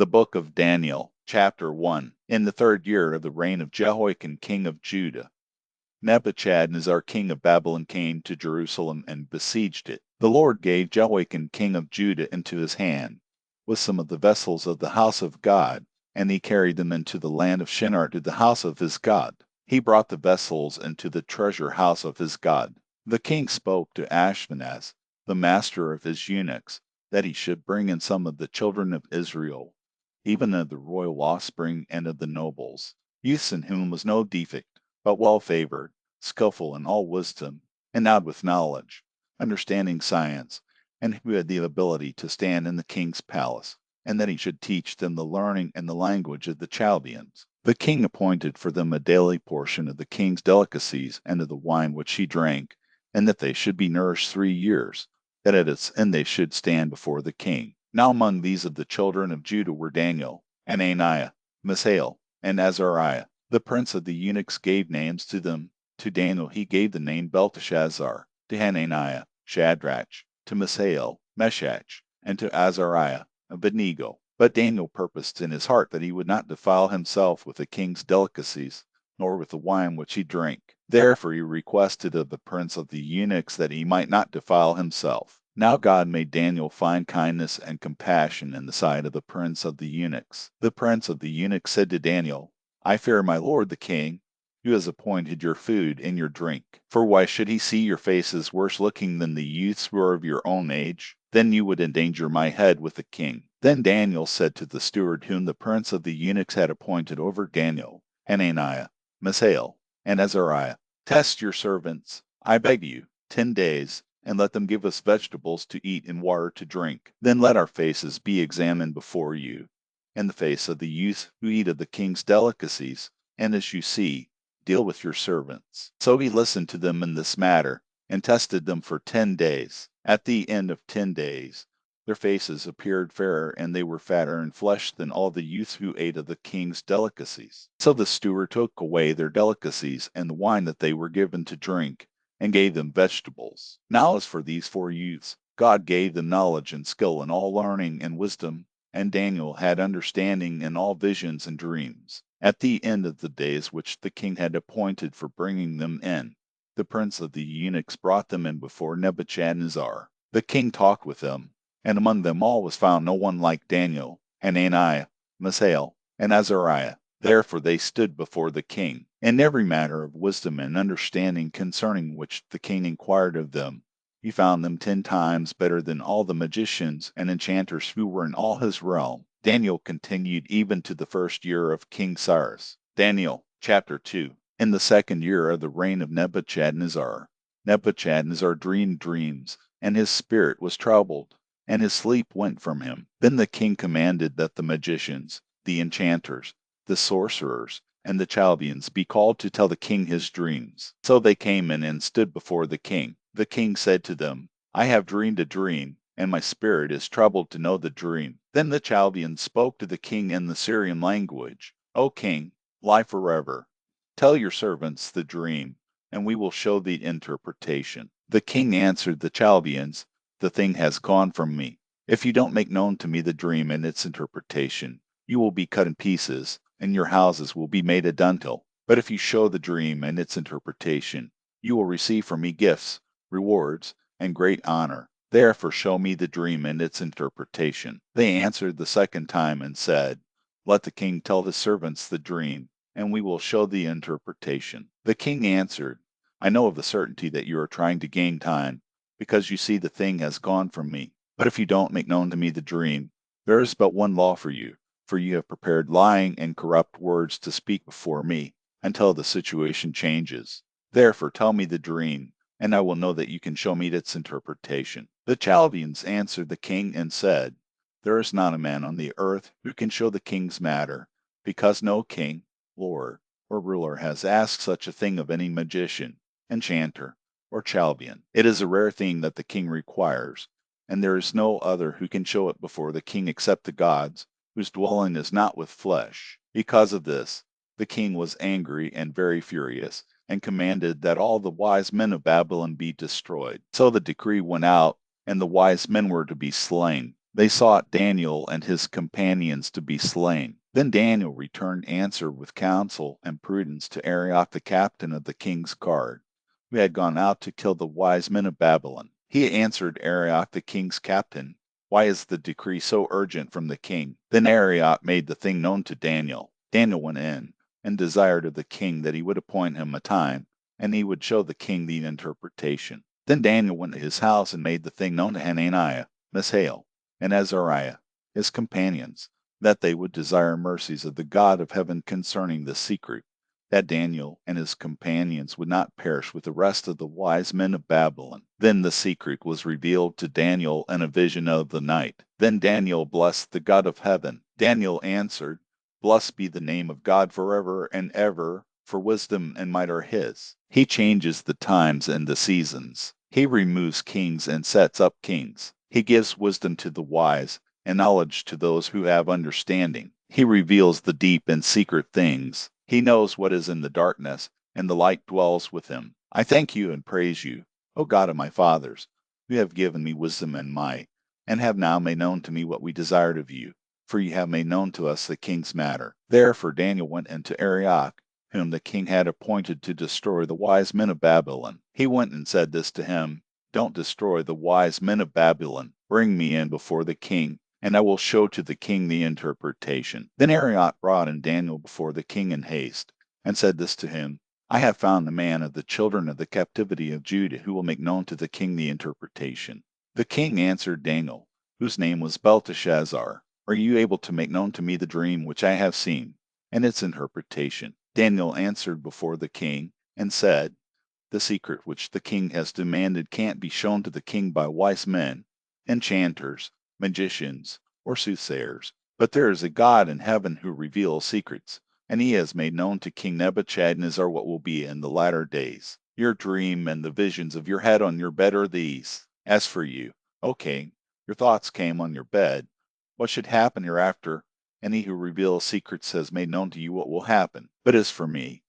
The Book of Daniel, Chapter 1. In the 3rd year of the reign of Jehoiakim king of Judah, Nebuchadnezzar king of Babylon came to Jerusalem and besieged it. The Lord gave Jehoiakim king of Judah into his hand, with some of the vessels of the house of God, and he carried them into the land of Shinar to the house of his God. He brought the vessels into the treasure house of his God. The king spoke to Ashpenaz, the master of his eunuchs, that he should bring in some of the children of Israel, even of the royal offspring and of the nobles, youths in whom was no defect, but well favored, skillful in all wisdom, endowed with knowledge, understanding science, and who had the ability to stand in the king's palace, and that he should teach them the learning and the language of the Chaldeans. The king appointed for them a daily portion of the king's delicacies and of the wine which he drank, and that they should be nourished 3 years, that at its end they should stand before the king. Now among these of the children of Judah were Daniel, and Ananiah, Mishael, and Azariah. The prince of the eunuchs gave names to them. To Daniel he gave the name Belteshazzar, to Hananiah, Shadrach, to Mishael, Meshach, and to Azariah, Abednego. But Daniel purposed in his heart that he would not defile himself with the king's delicacies, nor with the wine which he drank. Therefore he requested of the prince of the eunuchs that he might not defile himself. Now God made Daniel find kindness and compassion in the sight of the prince of the eunuchs. The prince of the eunuchs said to Daniel, I fear my lord the king, who has appointed your food and your drink. For why should he see your faces worse looking than the youths who are of your own age? Then you would endanger my head with the king. Then Daniel said to the steward whom the prince of the eunuchs had appointed over Daniel, Hananiah, Mishael, and Azariah, test your servants, I beg you, 10 days, and let them give us vegetables to eat and water to drink. Then let our faces be examined before you, and the face of the youth who eat of the king's delicacies, and as you see, deal with your servants. So he listened to them in this matter, and tested them for 10 days. At the end of 10 days, their faces appeared fairer, and they were fatter in flesh than all the youths who ate of the king's delicacies. So the steward took away their delicacies and the wine that they were given to drink, and gave them vegetables. Now as for these 4 youths, God gave them knowledge and skill in all learning and wisdom, and Daniel had understanding in all visions and dreams. At the end of the days which the king had appointed for bringing them in, the prince of the eunuchs brought them in before Nebuchadnezzar. The king talked with them, and among them all was found no one like Daniel, Hananiah, Mishael, and Azariah. Therefore they stood before the king. In every matter of wisdom and understanding concerning which the king inquired of them, he found them 10 times better than all the magicians and enchanters who were in all his realm. Daniel continued even to the 1st year of King Cyrus. Daniel, chapter 2. In the 2nd year of the reign of Nebuchadnezzar, Nebuchadnezzar dreamed dreams, and his spirit was troubled, and his sleep went from him. Then the king commanded that the magicians, the enchanters, the sorcerers, and the Chaldeans be called to tell the king his dreams. So they came in and stood before the king. The king said to them, I have dreamed a dream, and my spirit is troubled to know the dream. Then the Chaldeans spoke to the king in the Syrian language, O king, lie forever. Tell your servants the dream, and we will show the interpretation. The king answered the Chaldeans, the thing has gone from me. If you don't make known to me the dream and its interpretation, you will be cut in pieces, and your houses will be made a dunghill. But if you show the dream and its interpretation, you will receive from me gifts, rewards, and great honor. Therefore show me the dream and its interpretation. They answered the 2nd time and said, Let the king tell his servants the dream, and we will show the interpretation. The king answered, I know of the certainty that you are trying to gain time, because you see the thing has gone from me. But if you don't make known to me the dream, there is but one law for you, for you have prepared lying and corrupt words to speak before me, until the situation changes. Therefore tell me the dream, and I will know that you can show me its interpretation. The Chaldeans answered the king and said, There is not a man on the earth who can show the king's matter, because no king, lord, or ruler has asked such a thing of any magician, enchanter, or Chaldean. It is a rare thing that the king requires, and there is no other who can show it before the king except the gods, whose dwelling is not with flesh. Because of this, the king was angry and very furious, and commanded that all the wise men of Babylon be destroyed. So the decree went out, and the wise men were to be slain. They sought Daniel and his companions to be slain. Then Daniel returned answer with counsel and prudence to Arioch the captain of the king's guard, who had gone out to kill the wise men of Babylon. He answered Arioch the king's captain, "Why is the decree so urgent from the king?" Then Arioch made the thing known to Daniel. Daniel went in and desired of the king that he would appoint him a time, and he would show the king the interpretation. Then Daniel went to his house and made the thing known to Hananiah, Mishael, and Azariah, his companions, that they would desire mercies of the God of heaven concerning the secret, that Daniel and his companions would not perish with the rest of the wise men of Babylon. Then the secret was revealed to Daniel in a vision of the night. Then Daniel blessed the God of heaven. Daniel answered, "Blessed be the name of God forever and ever, for wisdom and might are his. He changes the times and the seasons. He removes kings and sets up kings. He gives wisdom to the wise, and knowledge to those who have understanding. He reveals the deep and secret things. He knows what is in the darkness, and the light dwells with him. I thank you and praise you, O God of my fathers, who have given me wisdom and might, and have now made known to me what we desired of you, for you have made known to us the king's matter." Therefore Daniel went into Arioch, whom the king had appointed to destroy the wise men of Babylon. He went and said this to him, "Don't destroy the wise men of Babylon. Bring me in before the king, and I will show to the king the interpretation." Then Arioch brought in Daniel before the king in haste, and said this to him, "I have found a man of the children of the captivity of Judah who will make known to the king the interpretation." The king answered Daniel, whose name was Belteshazzar, "Are you able to make known to me the dream which I have seen, and its interpretation?" Daniel answered before the king, and said, "The secret which the king has demanded can't be shown to the king by wise men, enchanters, magicians, or soothsayers. But there is a God in heaven who reveals secrets, and he has made known to King Nebuchadnezzar what will be in the latter days. Your dream and the visions of your head on your bed are these. As for you, O king, your thoughts came on your bed. What should happen hereafter, and he who reveals secrets has made known to you what will happen. But as for me,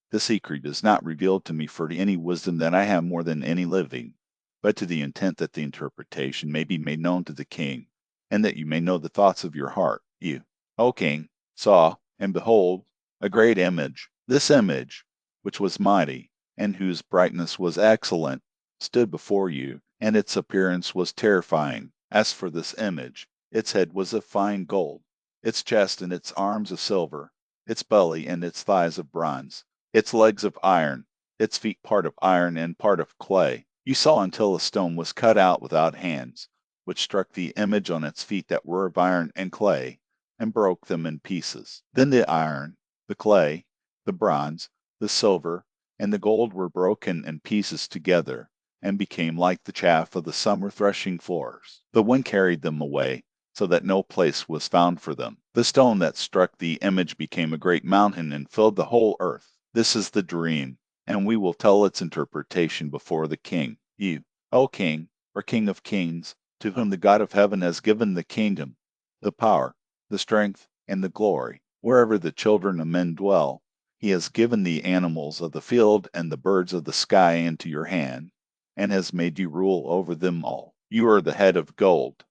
the secret is not revealed to me for any wisdom that I have more than any living, but to the intent that the interpretation may be made known to the king, and that you may know the thoughts of your heart. You, O king, saw, and behold, a great image. This image, which was mighty, and whose brightness was excellent, stood before you, and its appearance was terrifying. As for this image, its head was of fine gold, its chest and its arms of silver, its belly and its thighs of bronze, its legs of iron, its feet part of iron and part of clay. You saw until a stone was cut out without hands, which struck the image on its feet that were of iron and clay, and broke them in pieces. Then the iron, the clay, the bronze, the silver, and the gold were broken in pieces together, and became like the chaff of the summer threshing floors. The wind carried them away, so that no place was found for them. The stone that struck the image became a great mountain and filled the whole earth. This is the dream, and we will tell its interpretation before the king. You, O king, or king of kings, to whom the God of heaven has given the kingdom, the power, the strength, and the glory. Wherever the children of men dwell, he has given the animals of the field and the birds of the sky into your hand, and has made you rule over them all. You are the head of gold.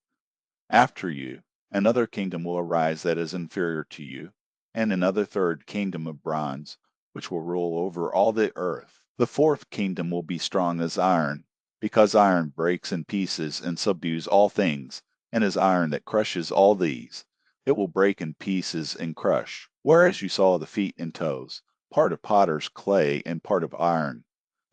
After you, another kingdom will arise that is inferior to you, and another third kingdom of bronze, which will rule over all the earth. The fourth kingdom will be strong as iron, because iron breaks in pieces and subdues all things, and as iron that crushes all these. It will break in pieces and crush. Whereas you saw the feet and toes, part of potter's clay and part of iron.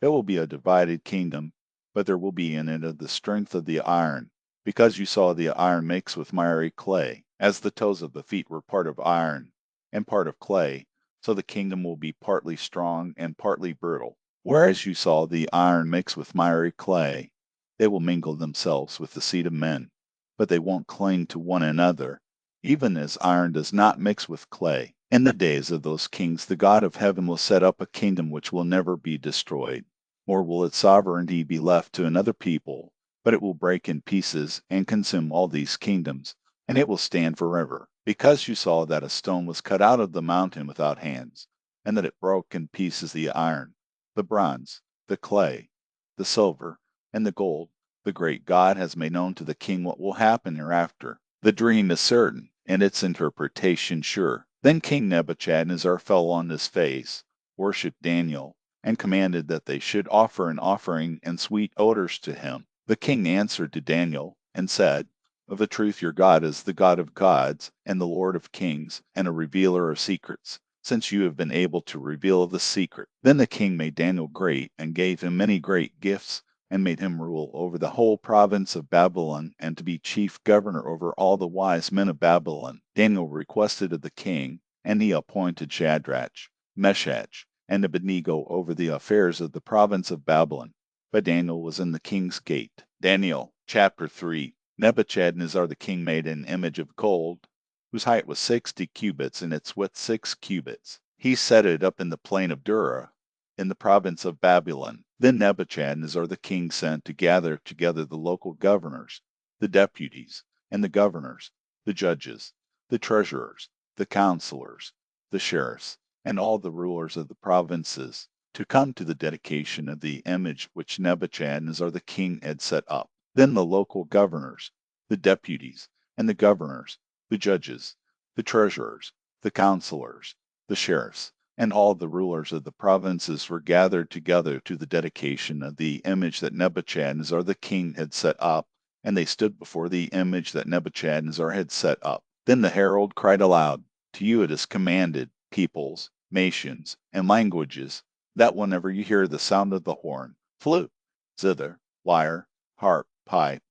It will be a divided kingdom, but there will be in it of the strength of the iron, because you saw the iron mixed with miry clay. As the toes of the feet were part of iron and part of clay, so the kingdom will be partly strong and partly brittle. Whereas you saw the iron mixed with miry clay, they will mingle themselves with the seed of men, but they won't cling to one another, even as iron does not mix with clay. In the days of those kings, the God of heaven will set up a kingdom which will never be destroyed, nor will its sovereignty be left to another people, but it will break in pieces and consume all these kingdoms, and it will stand forever. Because you saw that a stone was cut out of the mountain without hands, and that it broke in pieces the iron, the bronze, the clay, the silver, and the gold, The great God has made known to the king what will happen hereafter. The dream is certain, and its interpretation sure. Then King Nebuchadnezzar fell on his face, worshipped Daniel, and commanded that they should offer an offering and sweet odors to him. The king answered to Daniel, and said, Of a truth your God is the God of gods, and the Lord of kings, and a revealer of secrets, since you have been able to reveal the secret. Then the king made Daniel great, and gave him many great gifts, and made him rule over the whole province of Babylon, and to be chief governor over all the wise men of Babylon. Daniel requested of the king, and he appointed Shadrach, Meshach, and Abednego over the affairs of the province of Babylon. But Daniel was in the king's gate. Daniel chapter 3. Nebuchadnezzar the king made an image of gold, whose height was 60 cubits, and its width 6 cubits. He set it up in the plain of Dura, in the province of Babylon. Then Nebuchadnezzar the king sent to gather together the local governors, the deputies, and the governors, the judges, the treasurers, the counselors, the sheriffs, and all the rulers of the provinces, to come to the dedication of the image which Nebuchadnezzar the king had set up. Then the local governors, the deputies, and the governors, the judges, the treasurers, the counselors, the sheriffs, and all the rulers of the provinces were gathered together to the dedication of the image that Nebuchadnezzar the king had set up, and they stood before the image that Nebuchadnezzar had set up. Then the herald cried aloud, To you it is commanded, peoples, nations, and languages, that whenever you hear the sound of the horn, flute, zither, lyre, harp, pipe,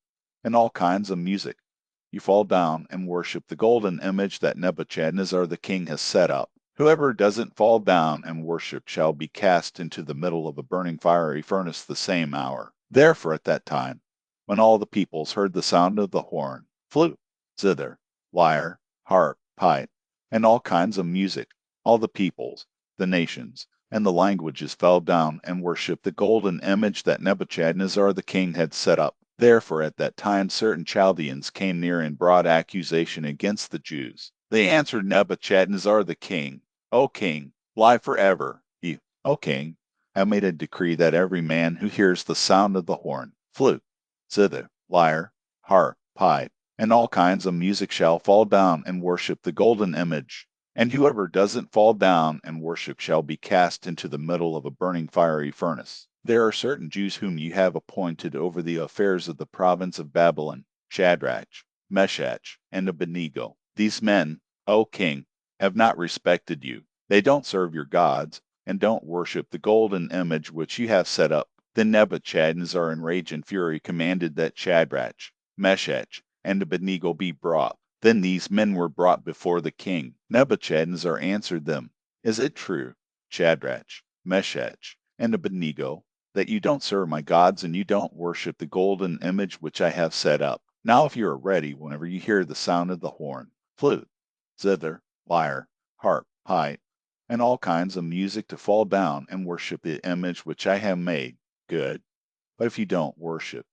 and all kinds of music, you fall down and worship the golden image that Nebuchadnezzar the king has set up. Whoever doesn't fall down and worship shall be cast into the middle of a burning fiery furnace the same hour. Therefore at that time, when all the peoples heard the sound of the horn, flute, zither, lyre, harp, pipe, and all kinds of music, all the peoples, the nations, and the languages fell down and worshipped the golden image that Nebuchadnezzar the king had set up. Therefore at that time certain Chaldeans came near and brought accusation against the Jews. They answered Nebuchadnezzar the king, O king, lie forever. O king, have made a decree that every man who hears the sound of the horn, flute, zither, lyre, harp, pipe, and all kinds of music shall fall down and worship the golden image. And whoever doesn't fall down and worship shall be cast into the middle of a burning fiery furnace. There are certain Jews whom you have appointed over the affairs of the province of Babylon, Shadrach, Meshach, and Abednego. These men, O king, have not respected you. They don't serve your gods, and don't worship the golden image which you have set up. Then Nebuchadnezzar in rage and fury commanded that Shadrach, Meshach, and Abednego be brought. Then these men were brought before the king. Nebuchadnezzar answered them, Is it true, Shadrach, Meshach, and Abednego, that you don't serve my gods and you don't worship the golden image which I have set up? Now if you are ready, whenever you hear the sound of the horn, flute, zither, lyre, harp, pipe, and all kinds of music, to fall down and worship the image which I have made, good. But if you don't worship,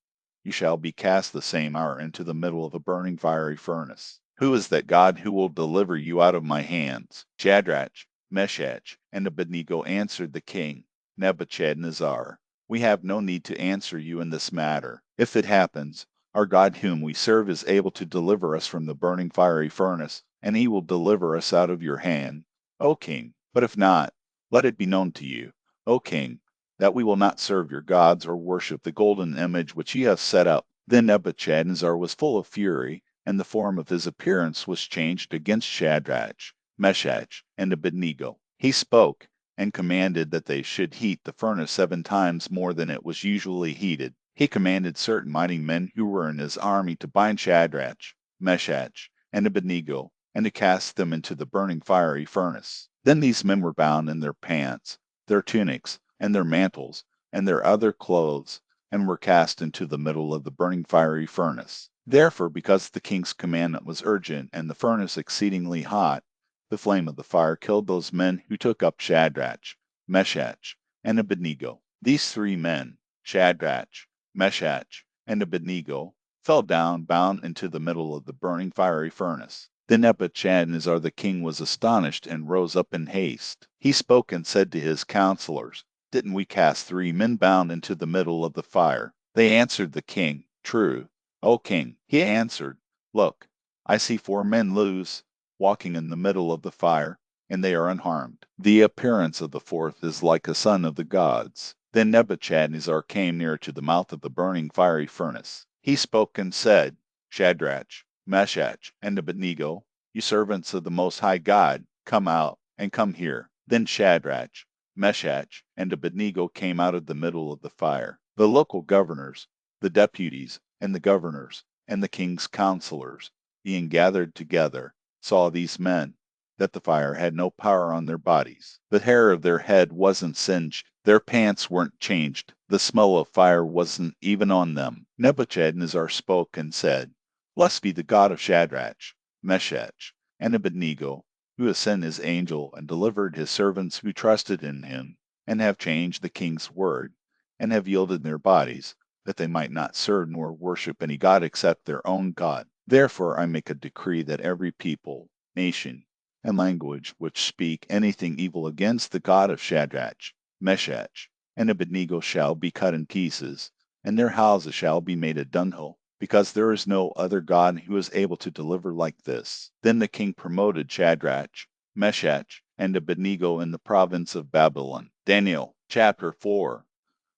you shall be cast the same hour into the middle of a burning fiery furnace. Who is that God who will deliver you out of my hands? Shadrach, Meshach, and Abednego answered the king, Nebuchadnezzar, we have no need to answer you in this matter. If it happens, our God whom we serve is able to deliver us from the burning fiery furnace, and he will deliver us out of your hand, O king. But if not, let it be known to you, O king, that we will not serve your gods or worship the golden image which ye have set up. Then Nebuchadnezzar was full of fury, and the form of his appearance was changed against Shadrach, Meshach, and Abednego. He spoke, and commanded that they should heat the furnace 7 times more than it was usually heated. He commanded certain mighty men who were in his army to bind Shadrach, Meshach, and Abednego, and to cast them into the burning fiery furnace. Then these men were bound in their pants, their tunics, and their mantles, and their other clothes, and were cast into the middle of the burning fiery furnace. Therefore, because the king's commandment was urgent, and the furnace exceedingly hot, the flame of the fire killed those men who took up Shadrach, Meshach, and Abednego. These 3 men, Shadrach, Meshach, and Abednego, fell down bound into the middle of the burning fiery furnace. Then Nebuchadnezzar the king was astonished and rose up in haste. He spoke and said to his counselors, Didn't we cast 3 men bound into the middle of the fire? They answered the king, True, O king. He answered, Look, I see 4 men loose, walking in the middle of the fire, and they are unharmed. The appearance of the fourth is like a son of the gods. Then Nebuchadnezzar came near to the mouth of the burning fiery furnace. He spoke and said, Shadrach, Meshach, and Abednego, you servants of the Most High God, come out and come here. Then Shadrach, Meshach, and Abednego came out of the middle of the fire. The local governors, the deputies, and the governors, and the king's counselors, being gathered together, saw these men, that the fire had no power on their bodies. The hair of their head wasn't singed, their pants weren't changed, the smell of fire wasn't even on them. Nebuchadnezzar spoke and said, Blessed be the God of Shadrach, Meshach, and Abednego, who has sent his angel and delivered his servants who trusted in him, and have changed the king's word, and have yielded their bodies, that they might not serve nor worship any god except their own God. Therefore I make a decree that every people, nation, and language which speak anything evil against the God of Shadrach, Meshach, and Abednego shall be cut in pieces, and their houses shall be made a dunghill, because there is no other God who is able to deliver like this. Then the king promoted Shadrach, Meshach, and Abednego in the province of Babylon. Daniel chapter 4.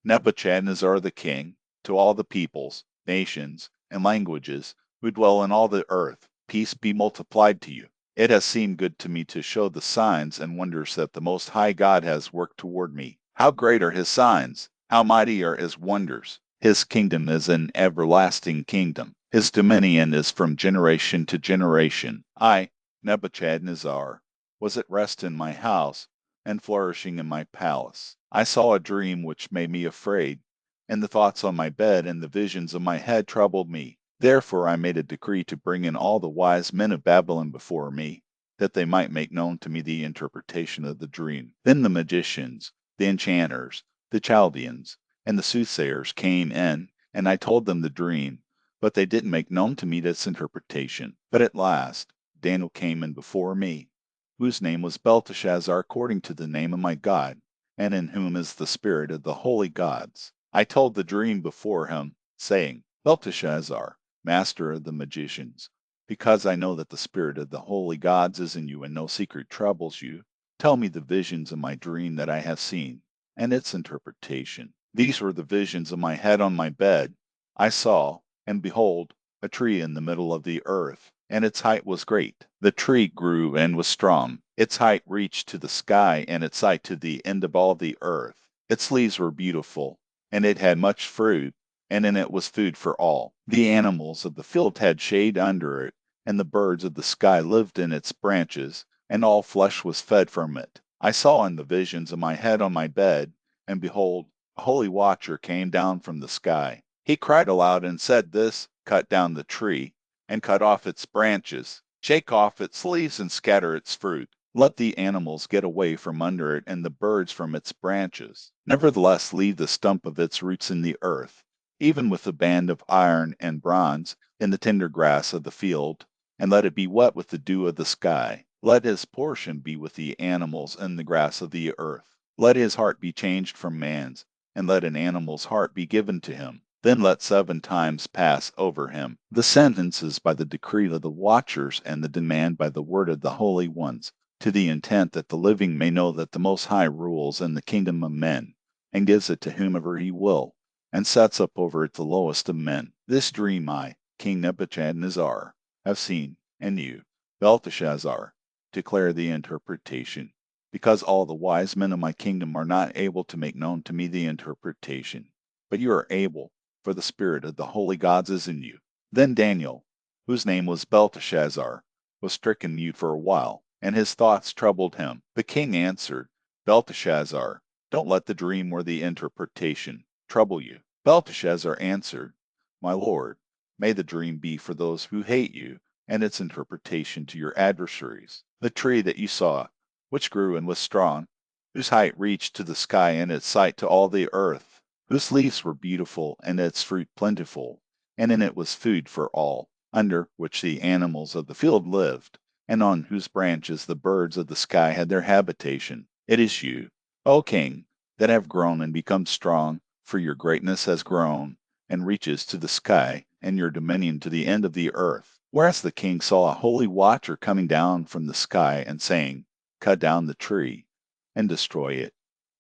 Nebuchadnezzar the king, to all the peoples, nations, and languages who dwell in all the earth, peace be multiplied to you. It has seemed good to me to show the signs and wonders that the Most High God has worked toward me. How great are his signs! How mighty are his wonders! His kingdom is an everlasting kingdom. His dominion is from generation to generation. I, Nebuchadnezzar, was at rest in my house and flourishing in my palace. I saw a dream which made me afraid, and the thoughts on my bed and the visions of my head troubled me. Therefore I made a decree to bring in all the wise men of Babylon before me, that they might make known to me the interpretation of the dream. Then the magicians, the enchanters, the Chaldeans, and the soothsayers came in, and I told them the dream, but they didn't make known to me its interpretation. But at last Daniel came in before me, whose name was Belteshazzar according to the name of my God, and in whom is the spirit of the holy gods. I told the dream before him, saying, Belteshazzar, master of the magicians, because I know that the spirit of the holy gods is in you and no secret troubles you, tell me the visions of my dream that I have seen, and its interpretation. These were the visions of my head on my bed. I saw, and behold, a tree in the middle of the earth, and its height was great. The tree grew and was strong. Its height reached to the sky, and its height to the end of all the earth. Its leaves were beautiful, and it had much fruit, and in it was food for all. The animals of the field had shade under it, and the birds of the sky lived in its branches, and all flesh was fed from it. I saw in the visions of my head on my bed, and behold, a holy watcher came down from the sky. He cried aloud and said this, Cut down the tree, and cut off its branches, shake off its leaves and scatter its fruit. Let the animals get away from under it and the birds from its branches. Nevertheless leave the stump of its roots in the earth, even with the band of iron and bronze in the tender grass of the field, and let it be wet with the dew of the sky. Let his portion be with the animals and the grass of the earth. Let his heart be changed from man's, and let an animal's heart be given to him. Then let 7 times pass over him. The sentence is by the decree of the watchers, and the demand by the word of the holy ones, to the intent that the living may know that the Most High rules in the kingdom of men, and gives it to whomever he will, and sets up over it the lowest of men. This dream I, King Nebuchadnezzar, have seen, and you, Belteshazzar, declare the interpretation, because all the wise men of my kingdom are not able to make known to me the interpretation. But you are able, for the spirit of the holy gods is in you. Then Daniel, whose name was Belteshazzar, was stricken mute for a while, and his thoughts troubled him. The king answered, Belteshazzar, don't let the dream or the interpretation trouble you. Belteshazzar answered, My lord, may the dream be for those who hate you, and its interpretation to your adversaries. The tree that you saw, which grew and was strong, whose height reached to the sky and its height to all the earth, whose leaves were beautiful and its fruit plentiful, and in it was food for all, under which the animals of the field lived, and on whose branches the birds of the sky had their habitation. It is you, O king, that have grown and become strong, for your greatness has grown, and reaches to the sky, and your dominion to the end of the earth. Whereas the king saw a holy watcher coming down from the sky, and saying, Cut down the tree, and destroy it.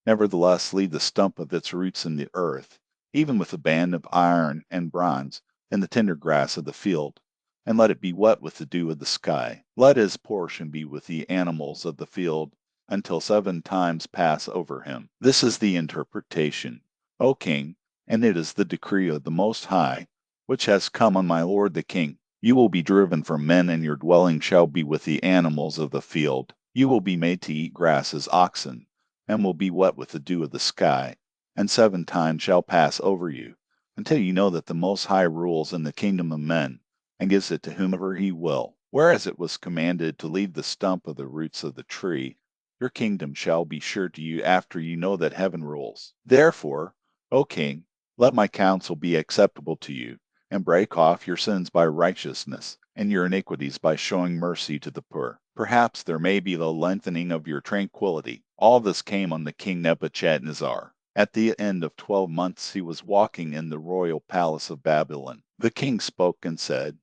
Nevertheless, leave the stump of its roots in the earth, even with a band of iron and bronze, in the tender grass of the field, and let it be wet with the dew of the sky. Let his portion be with the animals of the field, until 7 times pass over him. This is the interpretation, O king, and it is the decree of the Most High, which has come on my lord the king. You will be driven from men, and your dwelling shall be with the animals of the field. You will be made to eat grass as oxen, and will be wet with the dew of the sky, and 7 times shall pass over you, until you know that the Most High rules in the kingdom of men, and gives it to whomever he will. Whereas it was commanded to leave the stump of the roots of the tree, your kingdom shall be sure to you after you know that heaven rules. Therefore, O king, let my counsel be acceptable to you, and break off your sins by righteousness, and your iniquities by showing mercy to the poor. Perhaps there may be the lengthening of your tranquility. All this came on the king Nebuchadnezzar. At the end of 12 months he was walking in the royal palace of Babylon. The king spoke and said,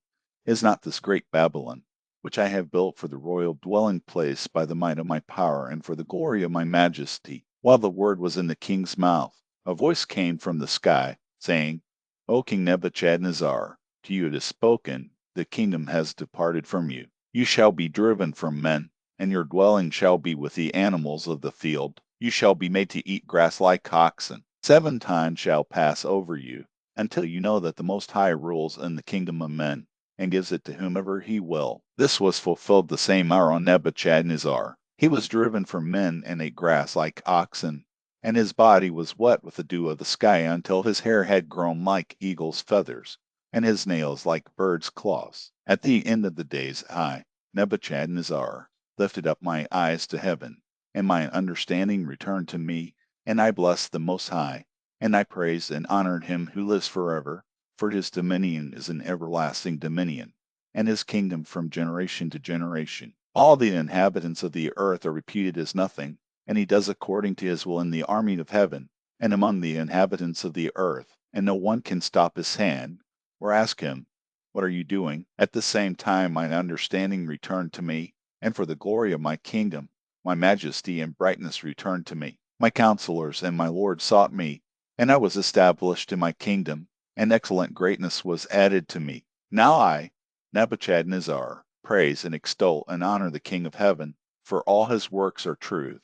Is not this great Babylon, which I have built for the royal dwelling place by the might of my power and for the glory of my majesty? While the word was in the king's mouth, a voice came from the sky, saying, O King Nebuchadnezzar, to you it is spoken, the kingdom has departed from you. You shall be driven from men, and your dwelling shall be with the animals of the field. You shall be made to eat grass like oxen. 7 times shall pass over you, until you know that the Most High rules in the kingdom of men, and gives it to whomever he will. This was fulfilled the same hour on Nebuchadnezzar. He was driven from men and ate grass like oxen, and his body was wet with the dew of the sky until his hair had grown like eagle's feathers, and his nails like birds' claws. At the end of the days I, Nebuchadnezzar, lifted up my eyes to heaven, and my understanding returned to me, and I blessed the Most High, and I praised and honored him who lives forever, for his dominion is an everlasting dominion, and his kingdom from generation to generation. All the inhabitants of the earth are reputed as nothing, and he does according to his will in the army of heaven, and among the inhabitants of the earth, and no one can stop his hand, or ask him, What are you doing? At the same time my understanding returned to me, and for the glory of my kingdom, my majesty and brightness returned to me. My counselors and my lord sought me, and I was established in my kingdom, and excellent greatness was added to me. Now I, Nebuchadnezzar, praise and extol and honor the King of heaven, for all his works are truth,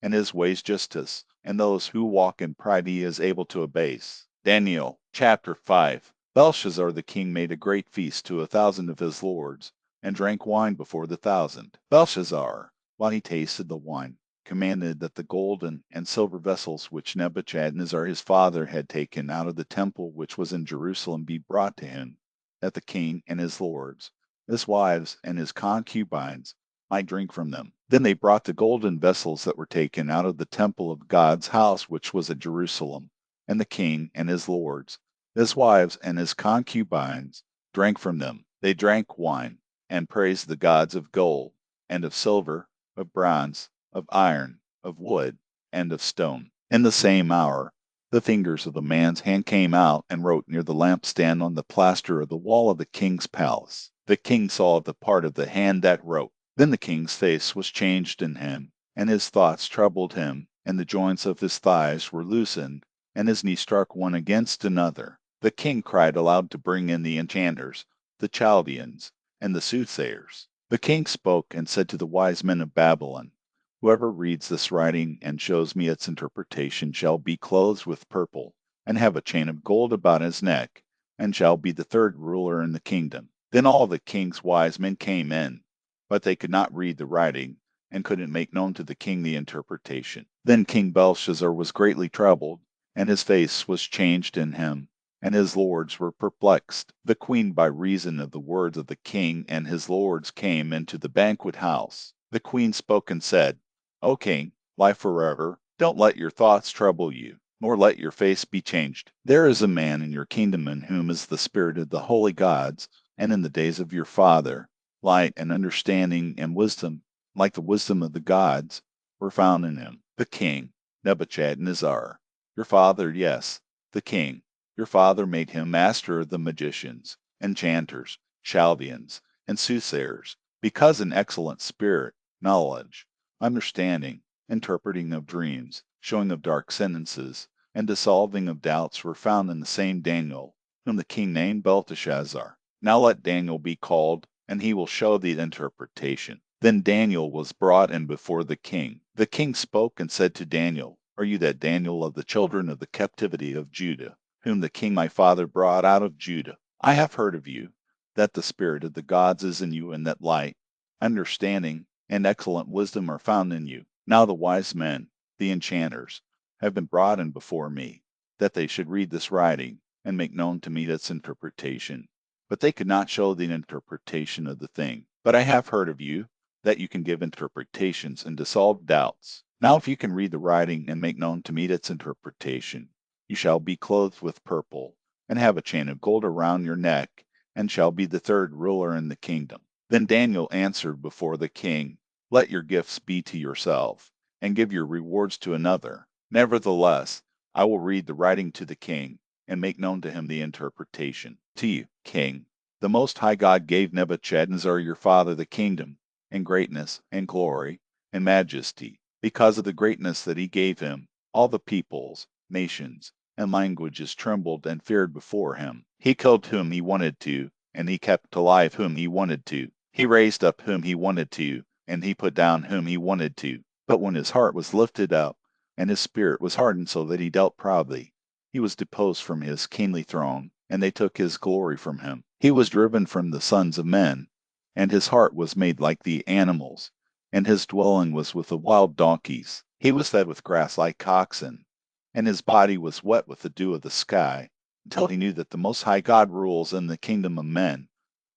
and his ways justice, and those who walk in pride he is able to abase. Daniel chapter 5. Belshazzar the king made a great feast to 1,000 of his lords, and drank wine before the 1,000. Belshazzar, while he tasted the wine, commanded that the golden and silver vessels which Nebuchadnezzar his father had taken out of the temple which was in Jerusalem be brought to him, that the king and his lords, his wives, and his concubines might drink from them. Then they brought the golden vessels that were taken out of the temple of God's house which was at Jerusalem, and the king and his lords, his wives, and his concubines drank from them. They drank wine, and praised the gods of gold, and of silver, of bronze, of iron, of wood, and of stone. In the same hour, the fingers of the man's hand came out and wrote near the lampstand on the plaster of the wall of the king's palace. The king saw the part of the hand that wrote. Then the king's face was changed in him, and his thoughts troubled him, and the joints of his thighs were loosened, and his knees struck one against another. The king cried aloud to bring in the enchanters, the Chaldeans, and the soothsayers. The king spoke and said to the wise men of Babylon, Whoever reads this writing and shows me its interpretation shall be clothed with purple, and have a chain of gold about his neck, and shall be the 3rd ruler in the kingdom. Then all the king's wise men came in, but they could not read the writing, and couldn't make known to the king the interpretation. Then King Belshazzar was greatly troubled, and his face was changed in him, and his lords were perplexed. The queen, by reason of the words of the king and his lords, came into the banquet house. The queen spoke and said, O king, live forever, don't let your thoughts trouble you, nor let your face be changed. There is a man in your kingdom in whom is the spirit of the holy gods, and in the days of your father, light and understanding and wisdom, like the wisdom of the gods, were found in him. The king, Nebuchadnezzar, your father, yes, the king, Your father made him master of the magicians, enchanters, Chaldeans, and soothsayers, because an excellent spirit, knowledge, understanding, interpreting of dreams, showing of dark sentences, and dissolving of doubts were found in the same Daniel, whom the king named Belteshazzar. Now let Daniel be called, and he will show the interpretation. Then Daniel was brought in before the king. The king spoke and said to Daniel, Are you that Daniel of the children of the captivity of Judah, whom the king my father brought out of Judah? I have heard of you, that the spirit of the gods is in you, and that light, understanding, and excellent wisdom are found in you. Now the wise men, the enchanters, have been brought in before me, that they should read this writing, and make known to me its interpretation. But they could not show the interpretation of the thing. But I have heard of you, that you can give interpretations and dissolve doubts. Now if you can read the writing and make known to me its interpretation, you shall be clothed with purple, and have a chain of gold around your neck, and shall be the third ruler in the kingdom. Then Daniel answered before the king, Let your gifts be to yourself, and give your rewards to another. Nevertheless, I will read the writing to the king, and make known to him the interpretation. To you, king, the Most High God gave Nebuchadnezzar your father the kingdom, and greatness, and glory, and majesty. Because of the greatness that he gave him, all the peoples, nations, and languages trembled and feared before him. He killed whom he wanted to, and he kept alive whom he wanted to. He raised up whom he wanted to, and he put down whom he wanted to. But when his heart was lifted up, and his spirit was hardened so that he dealt proudly, he was deposed from his kingly throne, and they took his glory from him. He was driven from the sons of men, and his heart was made like the animals, and his dwelling was with the wild donkeys. He was fed with grass like oxen, and his body was wet with the dew of the sky, until he knew that the Most High God rules in the kingdom of men,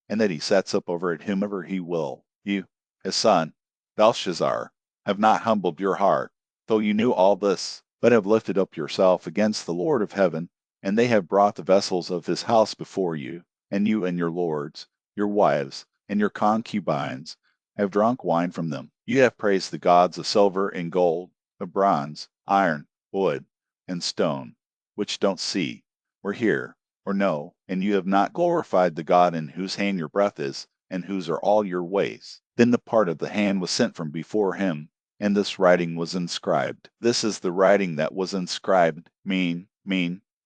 and that he sets up over it whomever he will. You, his son, Belshazzar, have not humbled your heart, though you knew all this, but have lifted up yourself against the Lord of heaven, and they have brought the vessels of his house before you, and you and your lords, your wives, and your concubines have drunk wine from them. You have praised the gods of silver and gold, of bronze, iron, wood, and stone, which don't see, or hear, or know, and you have not glorified the God in whose hand your breath is, and whose are all your ways. Then the part of the hand was sent from before him, and this writing was inscribed. This is the writing that was inscribed, mean,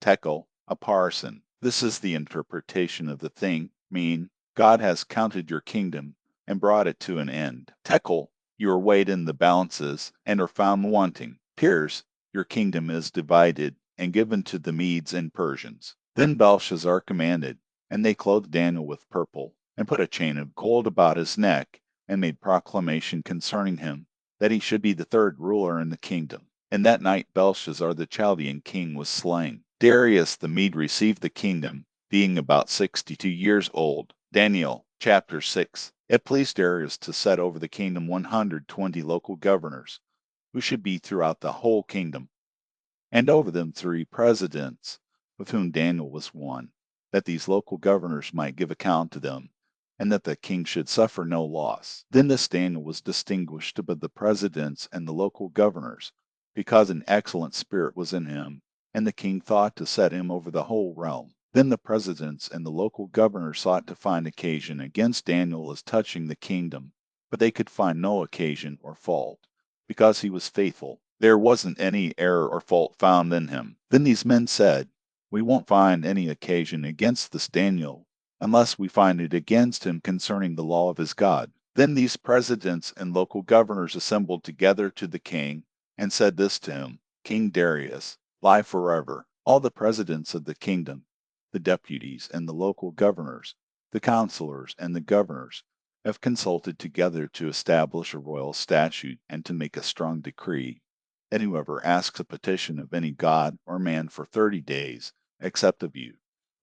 tekel, a parson. This is the interpretation of the thing, mean, God has counted your kingdom, and brought it to an end. Tekel, you are weighed in the balances, and are found wanting. Piers, your kingdom is divided, and given to the Medes and Persians. Then Belshazzar commanded, and they clothed Daniel with purple, and put a chain of gold about his neck, and made proclamation concerning him, that he should be the third ruler in the kingdom. And that night Belshazzar the Chaldean king was slain. Darius the Mede received the kingdom, being about 62 years old. Daniel chapter 6. It pleased Darius to set over the kingdom 120 local governors, who should be throughout the whole kingdom, and over them 3 presidents, with whom Daniel was one, that these local governors might give account to them, and that the king should suffer no loss. Then this Daniel was distinguished above the presidents and the local governors, because an excellent spirit was in him, and the king thought to set him over the whole realm. Then the presidents and the local governors sought to find occasion against Daniel as touching the kingdom, but they could find no occasion or fault, because he was faithful. There wasn't any error or fault found in him. Then these men said, We won't find any occasion against this Daniel, unless we find it against him concerning the law of his God. Then these presidents and local governors assembled together to the king, and said this to him, King Darius, live forever. All the presidents of the kingdom, the deputies and the local governors, the counselors and the governors, have consulted together to establish a royal statute and to make a strong decree. And whoever asks a petition of any god or man for 30 days, except of you,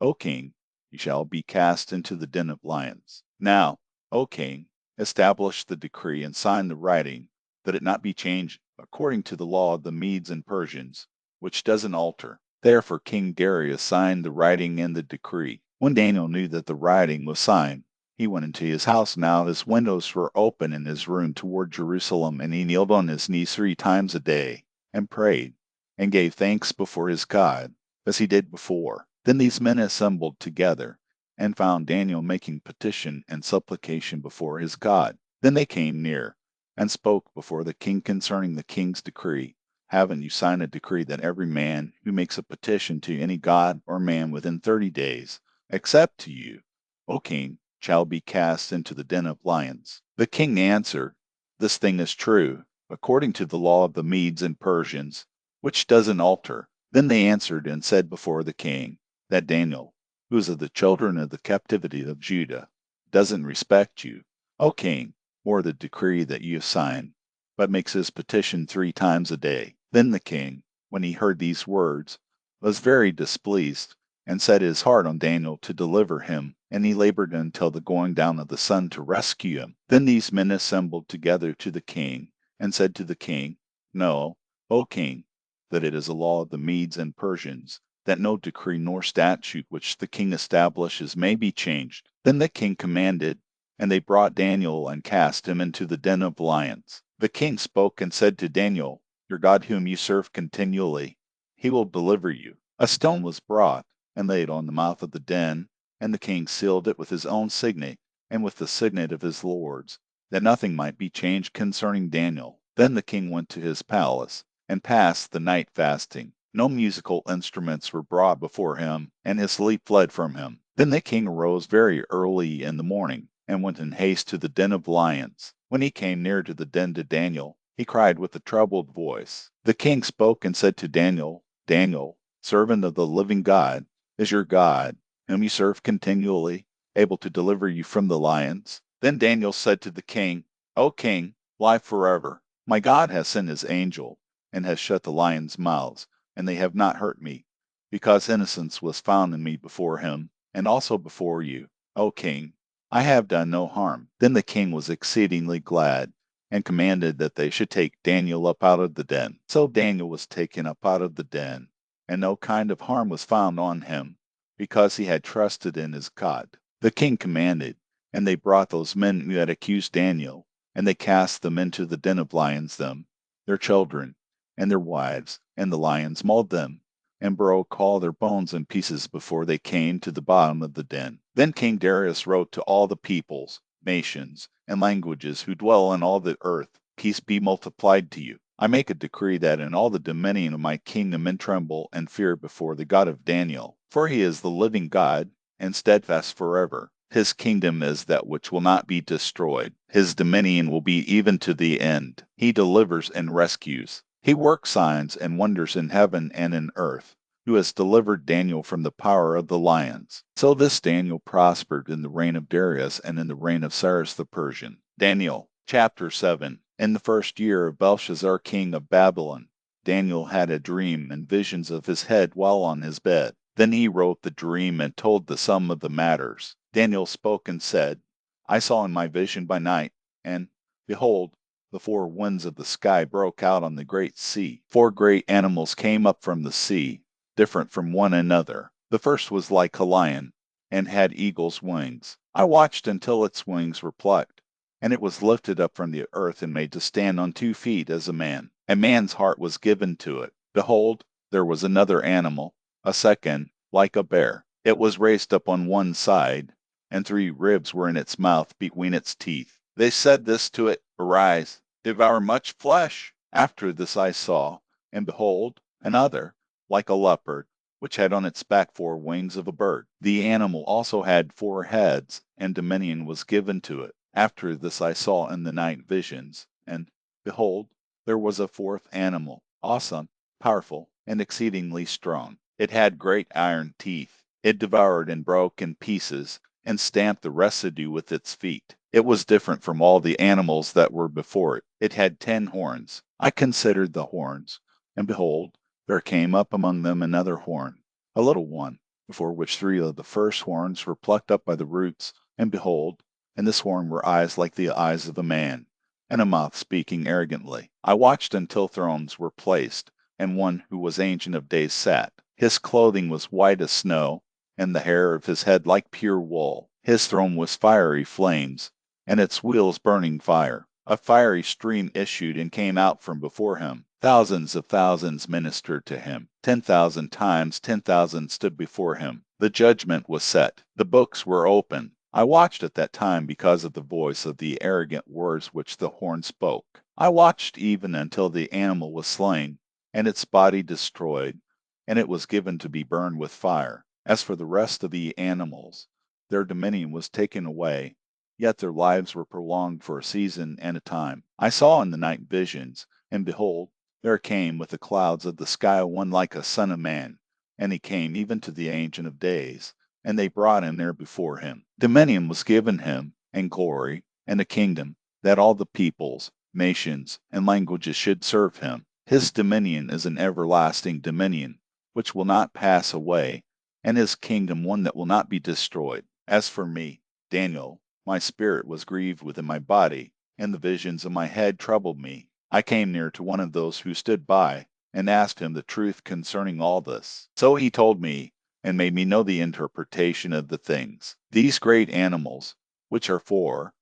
O king, you shall be cast into the den of lions. Now, O king, establish the decree and sign the writing, that it not be changed according to the law of the Medes and Persians, which doesn't alter. Therefore King Darius signed the writing and the decree. When Daniel knew that the writing was signed, he went into his house. Now his windows were open in his room toward Jerusalem, and he kneeled on his knees 3 times a day, and prayed, and gave thanks before his God, as he did before. Then these men assembled together, and found Daniel making petition and supplication before his God. Then they came near, and spoke before the king concerning the king's decree. Haven't you signed a decree that every man who makes a petition to any god or man within 30 days, except to you, O king, shall be cast into the den of lions? The king answered, This thing is true, according to the law of the Medes and Persians, which doesn't alter. Then they answered and said before the king, that Daniel, who is of the children of the captivity of Judah, doesn't respect you, O king, or the decree that you have signed, but makes his petition 3 times a day. Then the king, when he heard these words, was very displeased, and set his heart on Daniel to deliver him, and he labored until the going down of the sun to rescue him. Then these men assembled together to the king, and said to the king, Know, O king, that it is a law of the Medes and Persians, that no decree nor statute which the king establishes may be changed. Then the king commanded, and they brought Daniel and cast him into the den of lions. The king spoke and said to Daniel, Your God whom you serve continually, he will deliver you. A stone was brought, and laid on the mouth of the den, and the king sealed it with his own signet, and with the signet of his lords, that nothing might be changed concerning Daniel. Then the king went to his palace, and passed the night fasting. No musical instruments were brought before him, and his sleep fled from him. Then the king arose very early in the morning, and went in haste to the den of lions. When he came near to the den to Daniel, he cried with a troubled voice. The king spoke and said to Daniel, Daniel, servant of the living God, is your God, whom you serve continually, able to deliver you from the lions? Then Daniel said to the king, O king, live forever. My God has sent his angel, and has shut the lions' mouths, and they have not hurt me, because innocence was found in me before him, and also before you, O king. I have done no harm. Then the king was exceedingly glad, and commanded that they should take Daniel up out of the den. So Daniel was taken up out of the den, and no kind of harm was found on him, because he had trusted in his God. The king commanded, and they brought those men who had accused Daniel, and they cast them into the den of lions, them, their children, and their wives, and the lions mauled them, and broke all their bones in pieces before they came to the bottom of the den. Then King Darius wrote to all the peoples, nations, and languages who dwell on all the earth, Peace be multiplied to you. I make a decree that in all the dominion of my kingdom men tremble and fear before the God of Daniel, for he is the living God, and steadfast forever. His kingdom is that which will not be destroyed. His dominion will be even to the end. He delivers and rescues. He works signs and wonders in heaven and in earth, who has delivered Daniel from the power of the lions. So this Daniel prospered in the reign of Darius and in the reign of Cyrus the Persian. Daniel chapter 7. In the first year of Belshazzar king of Babylon, Daniel had a dream and visions of his head while on his bed. Then he wrote the dream and told the sum of the matters. Daniel spoke and said, I saw in my vision by night, and, behold, the 4 winds of the sky broke out on the great sea. 4 great animals came up from the sea, different from one another. The first was like a lion, and had eagle's wings. I watched until its wings were plucked, and it was lifted up from the earth and made to stand on 2 feet as a man. A man's heart was given to it. Behold, there was another animal, a second, like a bear. It was raised up on one side, and 3 ribs were in its mouth between its teeth. They said this to it, Arise, devour much flesh. After this I saw, and behold, another, like a leopard, which had on its back 4 wings of a bird. The animal also had 4 heads, and dominion was given to it. After this I saw in the night visions, and, behold, there was a 4th animal, awesome, powerful, and exceedingly strong. It had great iron teeth. It devoured and broke in pieces, and stamped the residue with its feet. It was different from all the animals that were before it. It had 10 horns. I considered the horns, and behold, there came up among them another horn, a little one, before which 3 of the first horns were plucked up by the roots, and behold, in this horn were eyes like the eyes of a man, and a mouth speaking arrogantly. I watched until thrones were placed, and one who was ancient of days sat. His clothing was white as snow, and the hair of his head like pure wool. His throne was fiery flames, and its wheels burning fire. A fiery stream issued and came out from before him. Thousands of thousands ministered to him. 10,000 times 10,000 stood before him. The judgment was set. The books were opened. I watched at that time because of the voice of the arrogant words which the horn spoke. I watched even until the animal was slain, and its body destroyed, and it was given to be burned with fire. As for the rest of the animals, their dominion was taken away, yet their lives were prolonged for a season and a time. I saw in the night visions, and behold, there came with the clouds of the sky one like a son of man, and he came even to the Ancient of Days, and they brought him there before him. Dominion was given him, and glory, and a kingdom, that all the peoples, nations, and languages should serve him. His dominion is an everlasting dominion, which will not pass away, and his kingdom one that will not be destroyed. As for me, Daniel, my spirit was grieved within my body, and the visions of my head troubled me. I came near to one of those who stood by, and asked him the truth concerning all this. So he told me, and made me know the interpretation of the things. These great animals, which are four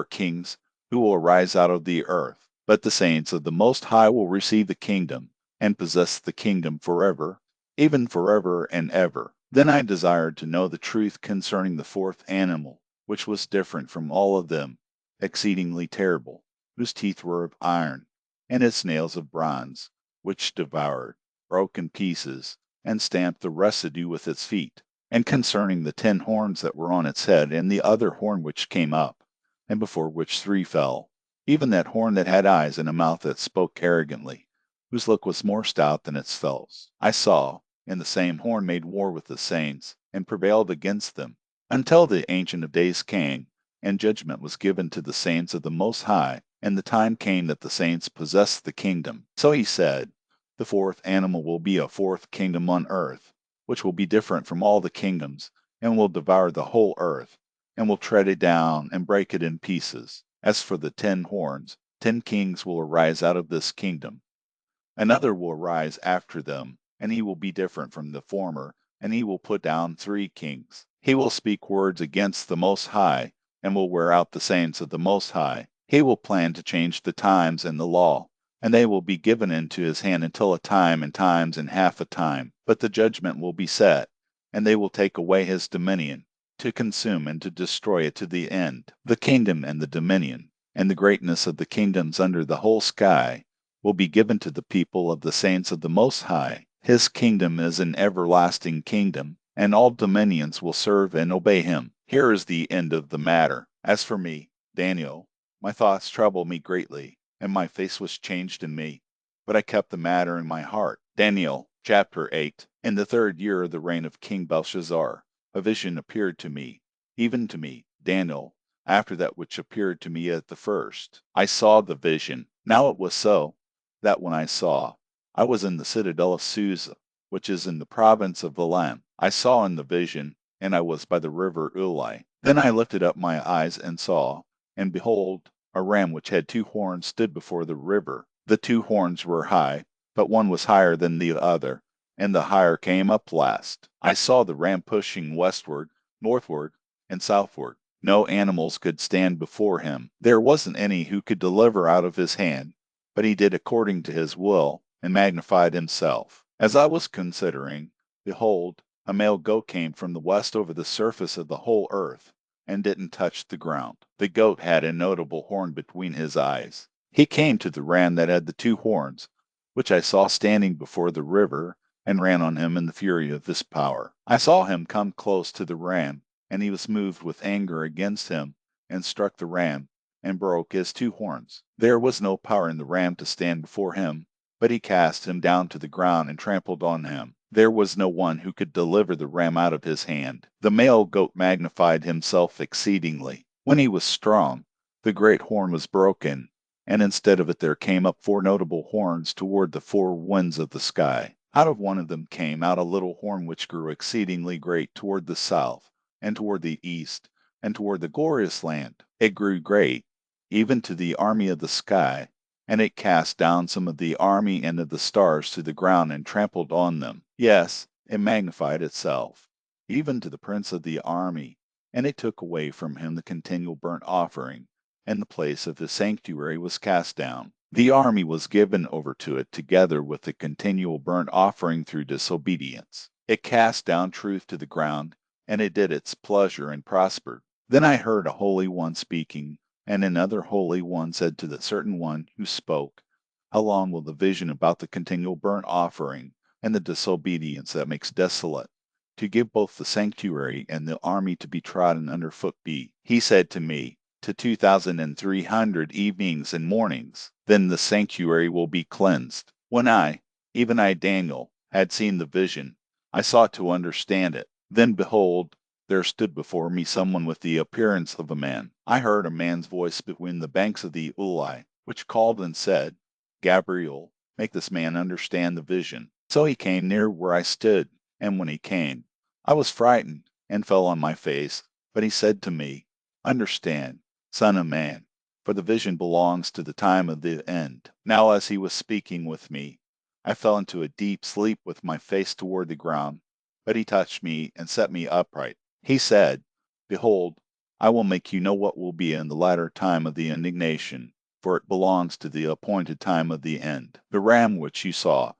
kings who will rise out of the earth. But the saints of the Most High will receive the kingdom, and possess the kingdom forever, even forever and ever. Then I desired to know the truth concerning the fourth animal, which was different from all of them, exceedingly terrible, whose teeth were of iron, and its nails of bronze, which devoured, broke in pieces, and stamped the residue with its feet, and concerning the 10 horns that were on its head, and the other horn which came up, and before which 3 fell, even that horn that had eyes and a mouth that spoke arrogantly, whose look was more stout than its fellows. I saw, and the same horn made war with the saints, and prevailed against them, until the Ancient of Days came, and judgment was given to the saints of the Most High, and the time came that the saints possessed the kingdom. So he said, the fourth animal will be a fourth kingdom on earth, which will be different from all the kingdoms, and will devour the whole earth, and will tread it down and break it in pieces. As for the 10 horns, 10 kings will arise out of this kingdom. Another will arise after them, and he will be different from the former, and he will put down 3 kings. He will speak words against the Most High, and will wear out the saints of the Most High. He will plan to change the times and the law, and they will be given into his hand until a time and times and half a time. But the judgment will be set, and they will take away his dominion, to consume and to destroy it to the end. The kingdom and the dominion, and the greatness of the kingdoms under the whole sky, will be given to the people of the saints of the Most High. His kingdom is an everlasting kingdom, and all dominions will serve and obey him. Here is the end of the matter. As for me, Daniel, my thoughts troubled me greatly, and my face was changed in me, but I kept the matter in my heart. Daniel chapter 8. In the 3rd year of the reign of King Belshazzar, a vision appeared to me, even to me, Daniel, after that which appeared to me at the first. I saw the vision. Now it was so, that when I saw, I was in the citadel of Susa, which is in the province of Elam. I saw in the vision, and I was by the river Ulai. Then I lifted up my eyes and saw, and behold, a ram which had 2 horns stood before the river. The 2 horns were high, but one was higher than the other, and the higher came up last. I saw the ram pushing westward, northward, and southward. No animals could stand before him. There wasn't any who could deliver out of his hand, but he did according to his will, and magnified himself. As I was considering, behold, a male goat came from the west over the surface of the whole earth, and didn't touch the ground. The goat had a notable horn between his eyes. He came to the ram that had the 2 horns, which I saw standing before the river, and ran on him in the fury of his power. I saw him come close to the ram, and he was moved with anger against him, and struck the ram, and broke his 2 horns. There was no power in the ram to stand before him, but he cast him down to the ground and trampled on him. There was no one who could deliver the ram out of his hand. The male goat magnified himself exceedingly. When he was strong, the great horn was broken, and instead of it there came up 4 notable horns toward the 4 winds of the sky. Out of one of them came out a little horn which grew exceedingly great toward the south, and toward the east, and toward the glorious land. It grew great, even to the army of the sky, and it cast down some of the army and of the stars to the ground and trampled on them. Yes, it magnified itself, even to the prince of the army, and it took away from him the continual burnt offering, and the place of his sanctuary was cast down. The army was given over to it together with the continual burnt offering through disobedience. It cast down truth to the ground, and it did its pleasure and prospered. Then I heard a holy one speaking, and another holy one said to the certain one who spoke, how long will the vision about the continual burnt offering and the disobedience that makes desolate, to give both the sanctuary and the army to be trodden under foot be? He said to me, to 2,300 evenings and mornings, then the sanctuary will be cleansed. When I, even I Daniel, had seen the vision, I sought to understand it. Then behold, there stood before me someone with the appearance of a man. I heard a man's voice between the banks of the Ulai, which called and said, Gabriel, make this man understand the vision. So he came near where I stood, and when he came, I was frightened and fell on my face. But he said to me, Understand, son of man, for the vision belongs to the time of the end. Now as he was speaking with me, I fell into a deep sleep with my face toward the ground, but he touched me and set me upright. He said, Behold, I will make you know what will be in the latter time of the indignation, for it belongs to the appointed time of the end. The ram which you saw,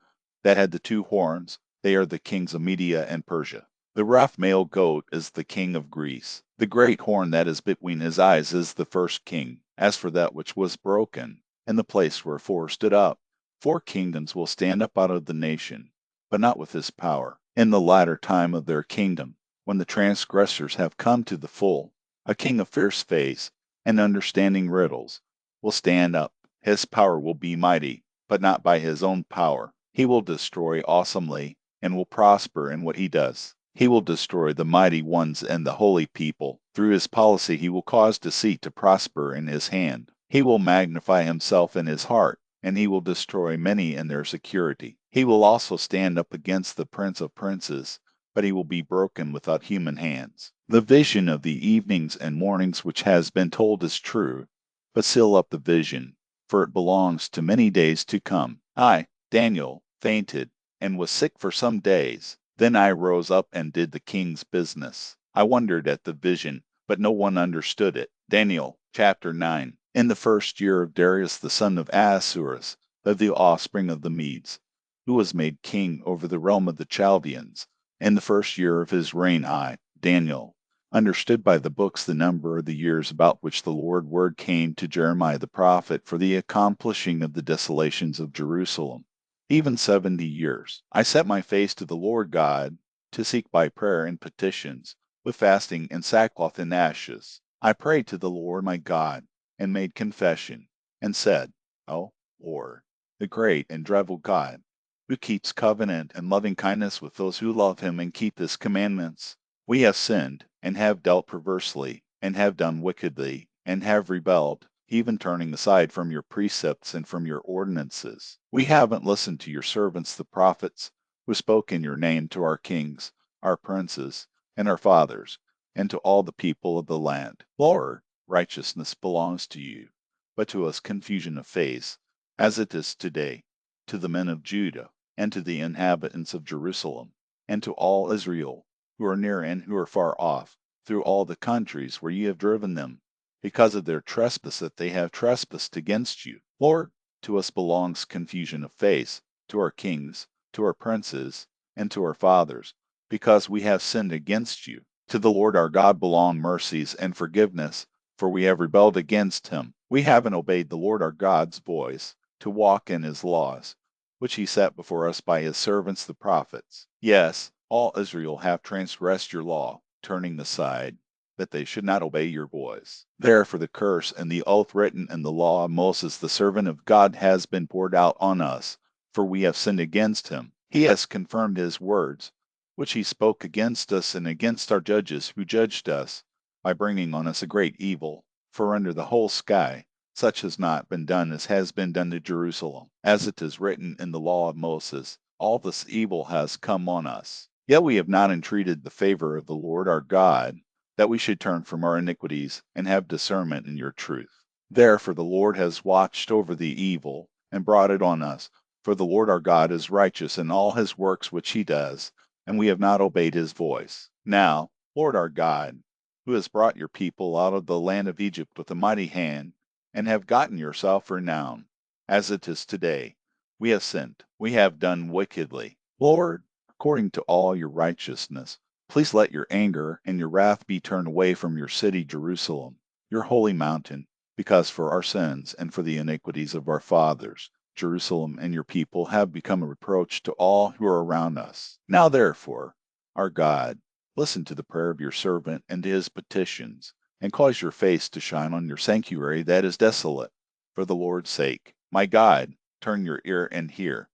that had the two horns, they are the kings of Media and Persia. The rough male goat is the king of Greece. The great horn that is between his eyes is the first king. As for that which was broken, and the place where four stood up, 4 kingdoms will stand up out of the nation, but not with his power. In the latter time of their kingdom, when the transgressors have come to the full, a king of fierce face and understanding riddles will stand up. His power will be mighty, but not by his own power. He will destroy awesomely, and will prosper in what he does. He will destroy the mighty ones and the holy people. Through his policy he will cause deceit to prosper in his hand. He will magnify himself in his heart, and he will destroy many in their security. He will also stand up against the prince of princes, but he will be broken without human hands. The vision of the evenings and mornings which has been told is true, but seal up the vision, for it belongs to many days to come. I, Daniel, fainted, and was sick for some days. Then I rose up and did the king's business. I wondered at the vision, but no one understood it. Daniel, chapter 9. In the first year of Darius the son of Ahasuerus, of the offspring of the Medes, who was made king over the realm of the Chaldeans, in the first year of his reign, I, Daniel, understood by the books the number of the years about which the Lord word came to Jeremiah the prophet for the accomplishing of the desolations of Jerusalem, even 70 years. I set my face to the Lord God to seek by prayer and petitions, with fasting and sackcloth and ashes. I prayed to the Lord my God, and made confession, and said, O Lord, the great and dreadful God, who keeps covenant and loving kindness with those who love him and keep his commandments. We have sinned, and have dealt perversely, and have done wickedly, and have rebelled, even turning aside from your precepts and from your ordinances. We haven't listened to your servants the prophets, who spoke in your name to our kings, our princes, and our fathers, and to all the people of the land. Lord, righteousness belongs to you, but to us confusion of face, as it is today, to the men of Judah, and to the inhabitants of Jerusalem, and to all Israel, who are near and who are far off, through all the countries where ye have driven them, because of their trespass that they have trespassed against you. Lord, to us belongs confusion of face, to our kings, to our princes, and to our fathers, because we have sinned against you. To the Lord our God belong mercies and forgiveness, for we have rebelled against him. We haven't obeyed the Lord our God's voice, to walk in his laws, which he set before us by his servants the prophets. Yes, all Israel have transgressed your law, turning aside, that they should not obey your voice. Therefore the curse and the oath written in the law of Moses the servant of God has been poured out on us, for we have sinned against him. He has confirmed his words, which he spoke against us and against our judges who judged us, by bringing on us a great evil. For under the whole sky such has not been done as has been done to Jerusalem. As it is written in the law of Moses, all this evil has come on us. Yet we have not entreated the favor of the Lord our God, that we should turn from our iniquities and have discernment in your truth. Therefore the Lord has watched over the evil and brought it on us, for the Lord our God is righteous in all his works which he does, and we have not obeyed his voice. Now, Lord our God, who has brought your people out of the land of Egypt with a mighty hand, and have gotten yourself renown, as it is today. We have sinned, we have done wickedly. Lord, according to all your righteousness, please let your anger and your wrath be turned away from your city Jerusalem, your holy mountain, because for our sins and for the iniquities of our fathers, Jerusalem and your people have become a reproach to all who are around us. Now therefore, our God, listen to the prayer of your servant and to his petitions, and cause your face to shine on your sanctuary that is desolate. For the Lord's sake, my God, turn your ear and hear.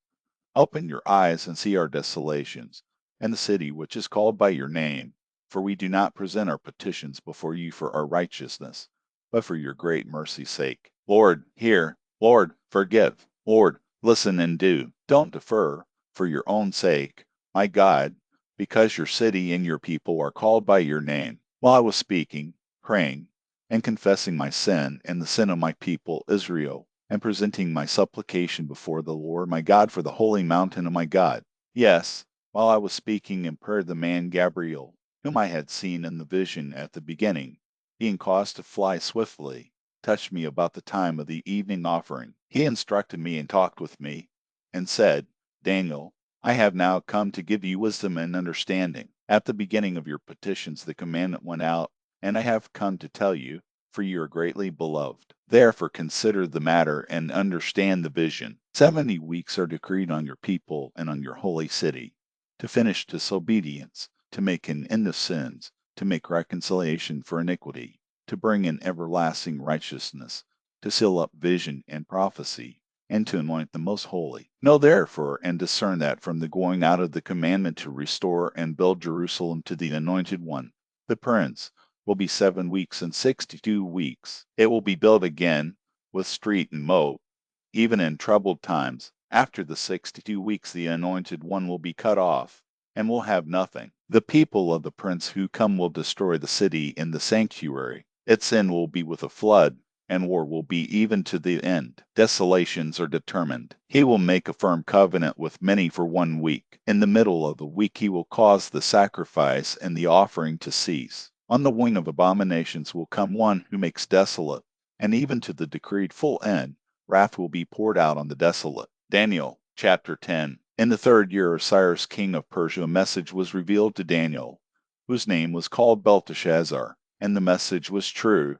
Open your eyes and see our desolations, and the city which is called by your name. For we do not present our petitions before you for our righteousness, but for your great mercy's sake. Lord, hear. Lord, forgive. Lord, listen and do. Don't defer, for your own sake, my God, because your city and your people are called by your name. While I was speaking, praying, and confessing my sin and the sin of my people Israel, and presenting my supplication before the Lord my God for the holy mountain of my God. Yes, while I was speaking in prayer, the man Gabriel, whom I had seen in the vision at the beginning, being caused to fly swiftly, touched me about the time of the evening offering. He instructed me and talked with me, and said, Daniel, I have now come to give you wisdom and understanding. At the beginning of your petitions the commandment went out, and I have come to tell you, for you are greatly beloved. Therefore consider the matter and understand the vision. 70 weeks are decreed on your people and on your holy city, to finish disobedience, to make an end of sins, to make reconciliation for iniquity, to bring in everlasting righteousness, to seal up vision and prophecy, and to anoint the most holy. Know therefore and discern that from the going out of the commandment to restore and build Jerusalem to the Anointed One, the Prince, will be 7 weeks and 62 weeks. It will be built again with street and moat, even in troubled times. After the 62 weeks the Anointed One will be cut off, and will have nothing. The people of the prince who come will destroy the city in the sanctuary. Its end will be with a flood, and war will be even to the end. Desolations are determined. He will make a firm covenant with many for 1 week. In the middle of the week he will cause the sacrifice and the offering to cease. On the wing of abominations will come one who makes desolate, and even to the decreed full end, wrath will be poured out on the desolate. Daniel chapter 10. In the 3rd year of Cyrus king of Persia, a message was revealed to Daniel, whose name was called Belteshazzar, and the message was true,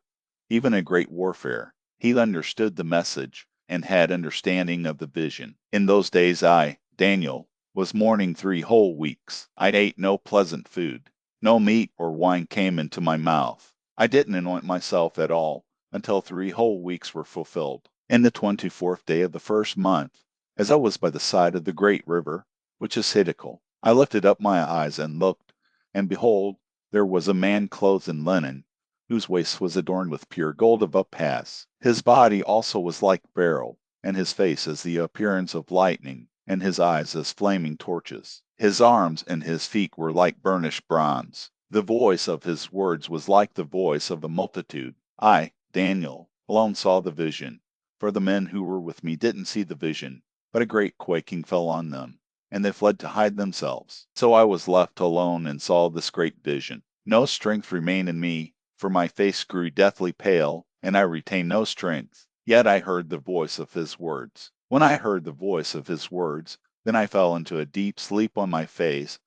even a great warfare. He understood the message, and had understanding of the vision. In those days I, Daniel, was mourning 3 whole weeks. I ate no pleasant food. No meat or wine came into my mouth. I didn't anoint myself at all until 3 whole weeks were fulfilled. In the 24th day of the 1st month, as I was by the side of the great river, which is Hiddekel, I lifted up my eyes and looked, and behold, there was a man clothed in linen, whose waist was adorned with pure gold of Uphaz. His body also was like beryl, and his face as the appearance of lightning, and his eyes as flaming torches. His arms and his feet were like burnished bronze. The voice of his words was like the voice of a multitude. I, Daniel, alone saw the vision, for the men who were with me didn't see the vision, but a great quaking fell on them, and they fled to hide themselves. So I was left alone and saw this great vision. No strength remained in me, for my face grew deathly pale, and I retained no strength. Yet I heard the voice of his words. When I heard the voice of his words, then I fell into a deep sleep on my face,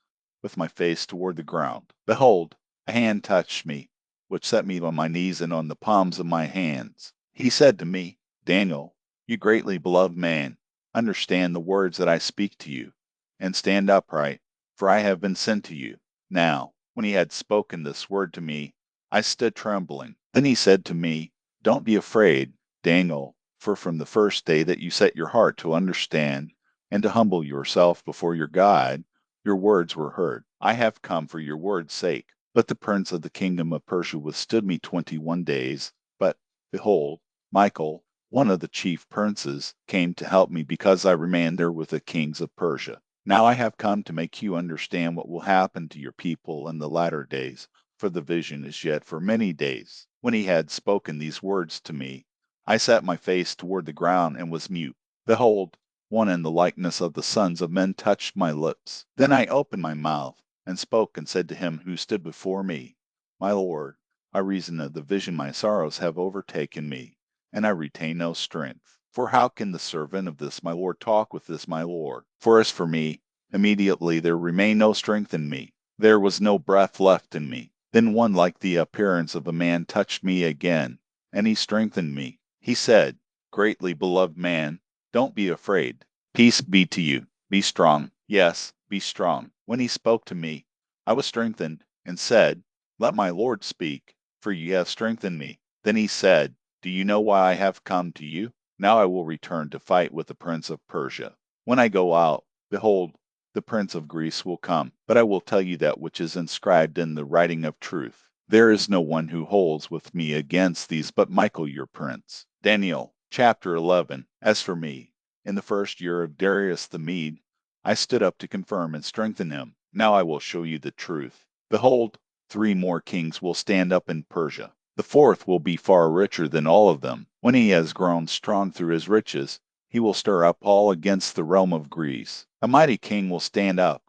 with my face toward the ground. Behold, a hand touched me, which set me on my knees and on the palms of my hands. He said to me, Daniel, you greatly beloved man, understand the words that I speak to you, and stand upright, for I have been sent to you. Now, when he had spoken this word to me, I stood trembling. Then he said to me, Don't be afraid, Daniel, for from the first day that you set your heart to understand and to humble yourself before your God, your words were heard. I have come for your word's sake. But the prince of the kingdom of Persia withstood me 21 days. But, behold, Michael, one of the chief princes, came to help me because I remained there with the kings of Persia. Now I have come to make you understand what will happen to your people in the latter days, for the vision is yet for many days. When he had spoken these words to me, I set my face toward the ground and was mute. Behold, one in the likeness of the sons of men touched my lips. Then I opened my mouth, and spoke and said to him who stood before me, My Lord, by reason of the vision my sorrows have overtaken me, and I retain no strength. For how can the servant of this my Lord talk with this my Lord? For as for me, immediately there remained no strength in me. There was no breath left in me. Then one like the appearance of a man touched me again, and he strengthened me. He said, Greatly beloved man, don't be afraid. Peace be to you. Be strong. Yes, be strong. When he spoke to me, I was strengthened, and said, Let my Lord speak, for ye have strengthened me. Then he said, Do you know why I have come to you? Now I will return to fight with the prince of Persia. When I go out, behold, the prince of Greece will come. But I will tell you that which is inscribed in the writing of truth. There is no one who holds with me against these but Michael your prince. Daniel chapter 11. As for me, in the first year of Darius the Mede, I stood up to confirm and strengthen him. Now I will show you the truth. Behold, 3 more kings will stand up in Persia. The fourth will be far richer than all of them. When he has grown strong through his riches, he will stir up all against the realm of Greece. A mighty king will stand up,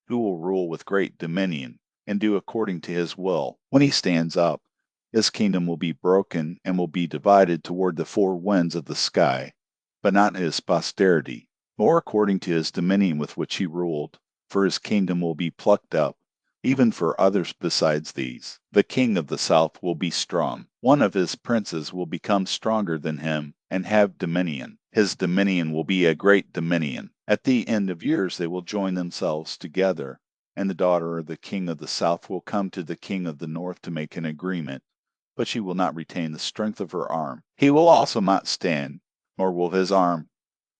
who will rule with great dominion, and do according to his will. When he stands up, his kingdom will be broken and will be divided toward the 4 winds of the sky, but not his posterity, nor according to his dominion with which he ruled, for his kingdom will be plucked up, even for others besides these. The king of the south will be strong. One of his princes will become stronger than him and have dominion. His dominion will be a great dominion. At the end of years they will join themselves together, and the daughter of the king of the south will come to the king of the north to make an agreement, but she will not retain the strength of her arm. He will also not stand, nor will his arm,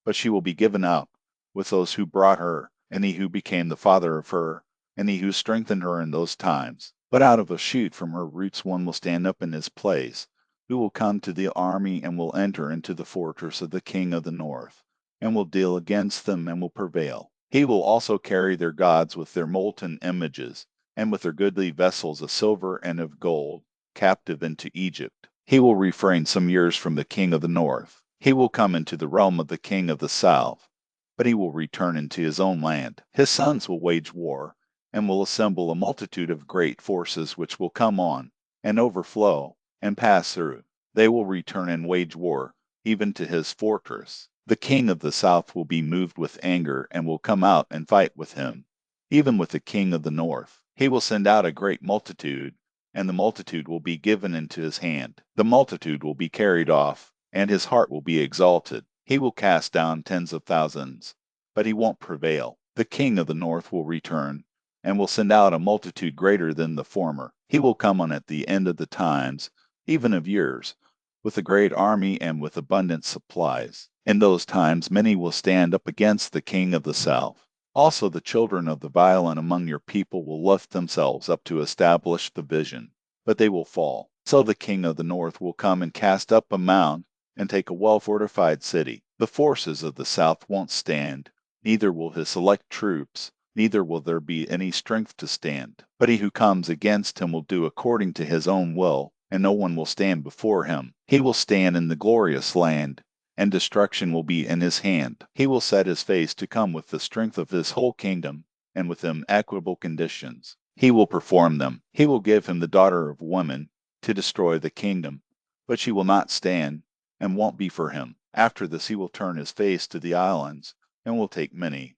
but she will be given up with those who brought her, and he who became the father of her, and he who strengthened her in those times. But out of a shoot from her roots one will stand up in his place, who will come to the army and will enter into the fortress of the king of the north, and will deal against them and will prevail. He will also carry their gods with their molten images, and with their goodly vessels of silver and of gold, captive into Egypt. He will refrain some years from the king of the north. He will come into the realm of the king of the south, but he will return into his own land. His sons will wage war, and will assemble a multitude of great forces which will come on, and overflow, and pass through. They will return and wage war, even to his fortress. The king of the south will be moved with anger, and will come out and fight with him, even with the king of the north. He will send out a great multitude, and the multitude will be given into his hand. The multitude will be carried off, and his heart will be exalted. He will cast down tens of thousands, but he won't prevail. The king of the north will return, and will send out a multitude greater than the former. He will come on at the end of the times, even of years, with a great army and with abundant supplies. In those times many will stand up against the king of the south. Also the children of the violent among your people will lift themselves up to establish the vision, but they will fall. So the king of the north will come and cast up a mound and take a well-fortified city. The forces of the south won't stand, neither will his select troops, neither will there be any strength to stand. But he who comes against him will do according to his own will, and no one will stand before him. He will stand in the glorious land, and destruction will be in his hand. He will set his face to come with the strength of his whole kingdom, and with them equitable conditions. He will perform them. He will give him the daughter of women to destroy the kingdom, but she will not stand, and won't be for him. After this he will turn his face to the islands, and will take many.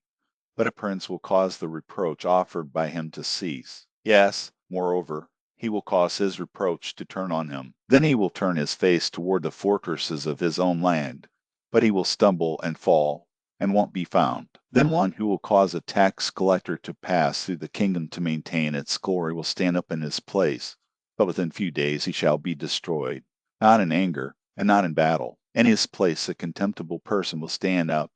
But a prince will cause the reproach offered by him to cease. Yes, moreover, he will cause his reproach to turn on him. Then he will turn his face toward the fortresses of his own land, but he will stumble and fall, and won't be found. Then one who will cause a tax collector to pass through the kingdom to maintain its glory will stand up in his place, but within few days he shall be destroyed, not in anger, and not in battle. In his place a contemptible person will stand up,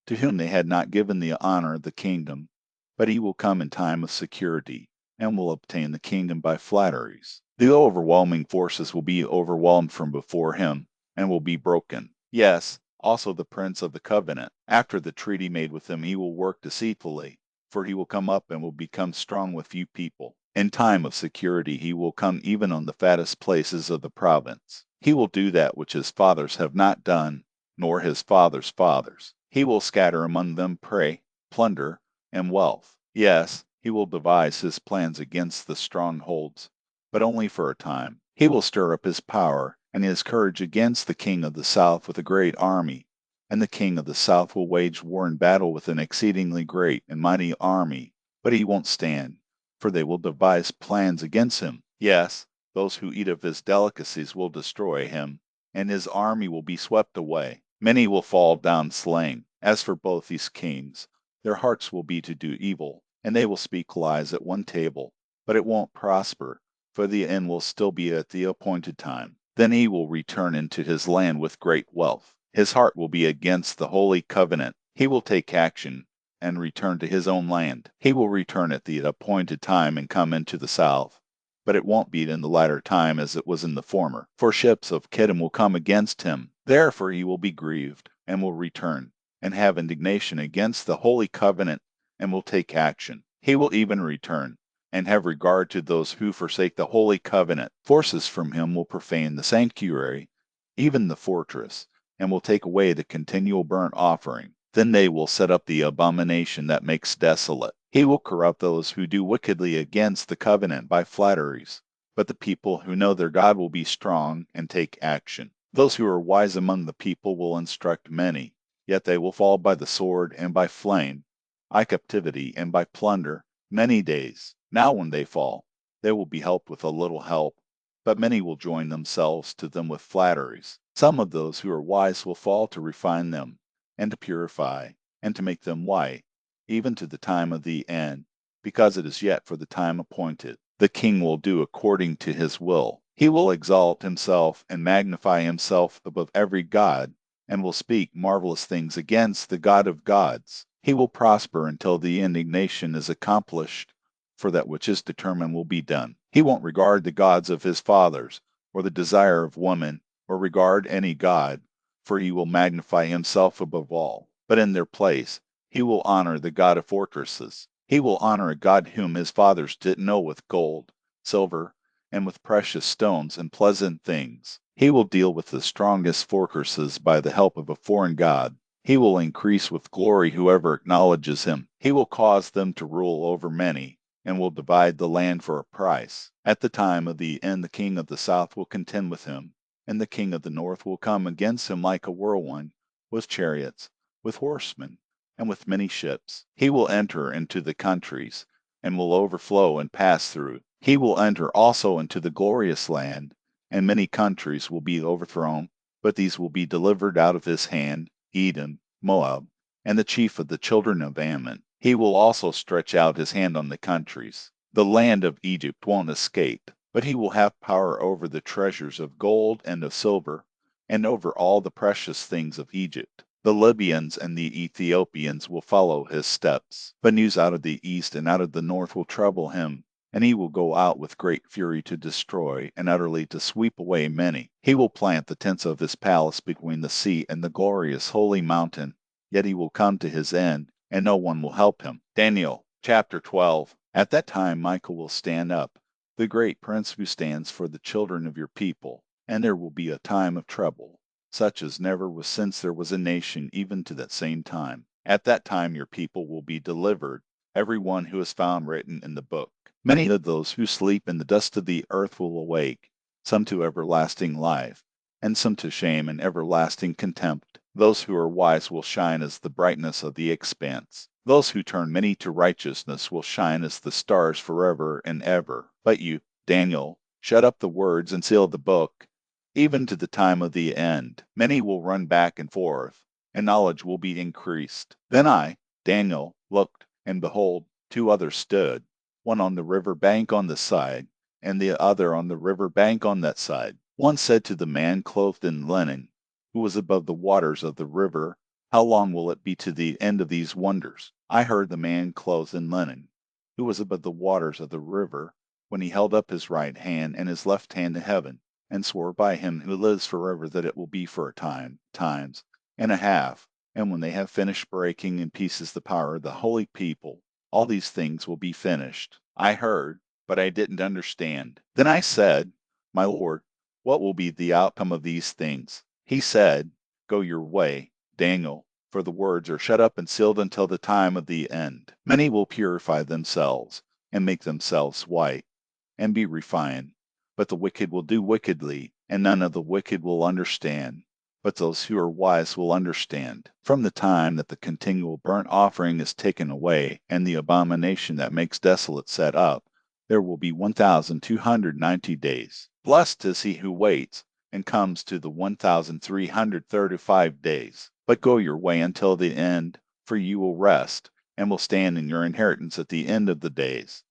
to whom they had not given the honor of the kingdom, but he will come in time of security, and will obtain the kingdom by flatteries. The overwhelming forces will be overwhelmed from before him, and will be broken. Yes, also the prince of the covenant. After the treaty made with him he will work deceitfully, for he will come up and will become strong with few people. In time of security he will come even on the fattest places of the province. He will do that which his fathers have not done, nor his fathers' fathers. He will scatter among them prey, plunder, and wealth. Yes, he will devise his plans against the strongholds, but only for a time. He will stir up his power, and his courage against the king of the south with a great army. And the king of the south will wage war and battle with an exceedingly great and mighty army, but he won't stand, for they will devise plans against him. Yes, those who eat of his delicacies will destroy him, and his army will be swept away. Many will fall down slain. As for both these kings, their hearts will be to do evil, and they will speak lies at one table, but it won't prosper, for the end will still be at the appointed time. Then he will return into his land with great wealth. His heart will be against the holy covenant. He will take action and return to his own land. He will return at the appointed time and come into the south. But it won't be in the latter time as it was in the former, for ships of Kittim will come against him. Therefore he will be grieved, and will return, and have indignation against the holy covenant, and will take action. He will even return, and have regard to those who forsake the holy covenant. Forces from him will profane the sanctuary, even the fortress, and will take away the continual burnt offering. Then they will set up the abomination that makes desolate. He will corrupt those who do wickedly against the covenant by flatteries. But the people who know their God will be strong and take action. Those who are wise among the people will instruct many, yet they will fall by the sword and by flame, by captivity and by plunder, many days. Now when they fall, they will be helped with a little help, but many will join themselves to them with flatteries. Some of those who are wise will fall to refine them, and to purify, and to make them white, even to the time of the end, because it is yet for the time appointed. The king will do according to his will. He will exalt himself and magnify himself above every god, and will speak marvelous things against the God of gods. He will prosper until the indignation is accomplished, for that which is determined will be done. He won't regard the gods of his fathers, or the desire of woman, or regard any god, for he will magnify himself above all. But in their place, he will honor the God of fortresses. He will honor a God whom his fathers didn't know with gold, silver, and with precious stones and pleasant things. He will deal with the strongest fortresses by the help of a foreign God. He will increase with glory whoever acknowledges him. He will cause them to rule over many, and will divide the land for a price. At the time of the end the king of the south will contend with him, and the king of the north will come against him like a whirlwind, with chariots, with horsemen, and with many ships. He will enter into the countries, and will overflow and pass through. He will enter also into the glorious land, and many countries will be overthrown, but these will be delivered out of his hand, Edom, Moab, and the chief of the children of Ammon. He will also stretch out his hand on the countries. The land of Egypt won't escape, but he will have power over the treasures of gold and of silver, and over all the precious things of Egypt. The Libyans and the Ethiopians will follow his steps. But news out of the east and out of the north will trouble him, and he will go out with great fury to destroy, and utterly to sweep away many. He will plant the tents of his palace between the sea and the glorious holy mountain, yet he will come to his end, and no one will help him. Daniel chapter 12. At that time Michael will stand up, the great prince who stands for the children of your people, and there will be a time of trouble, such as never was since there was a nation even to that same time. At that time your people will be delivered, every one who is found written in the book. Many of those who sleep in the dust of the earth will awake, some to everlasting life, and some to shame and everlasting contempt. Those who are wise will shine as the brightness of the expanse. Those who turn many to righteousness will shine as the stars forever and ever. But you, Daniel, shut up the words and seal the book, even to the time of the end. Many will run back and forth, and knowledge will be increased. Then I, Daniel, looked, and behold, two others stood, one on the river bank on this side, and the other on the river bank on that side. One said to the man clothed in linen, who was above the waters of the river, how long will it be to the end of these wonders? I heard the man clothed in linen, who was above the waters of the river, when he held up his right hand and his left hand to heaven, and swore by him who lives forever that it will be for a time, times, and a half, and when they have finished breaking in pieces the power of the holy people, all these things will be finished. I heard, but I didn't understand. Then I said, my Lord, what will be the outcome of these things? He said, go your way, Daniel, for the words are shut up and sealed until the time of the end. Many will purify themselves, and make themselves white, and be refined, but the wicked will do wickedly, and none of the wicked will understand. But those who are wise will understand. From the time that the continual burnt offering is taken away, and the abomination that makes desolate set up, there will be 1,290 days. Blessed is he who waits, and comes to the 1,335 days. But go your way until the end, for you will rest, and will stand in your inheritance at the end of the days.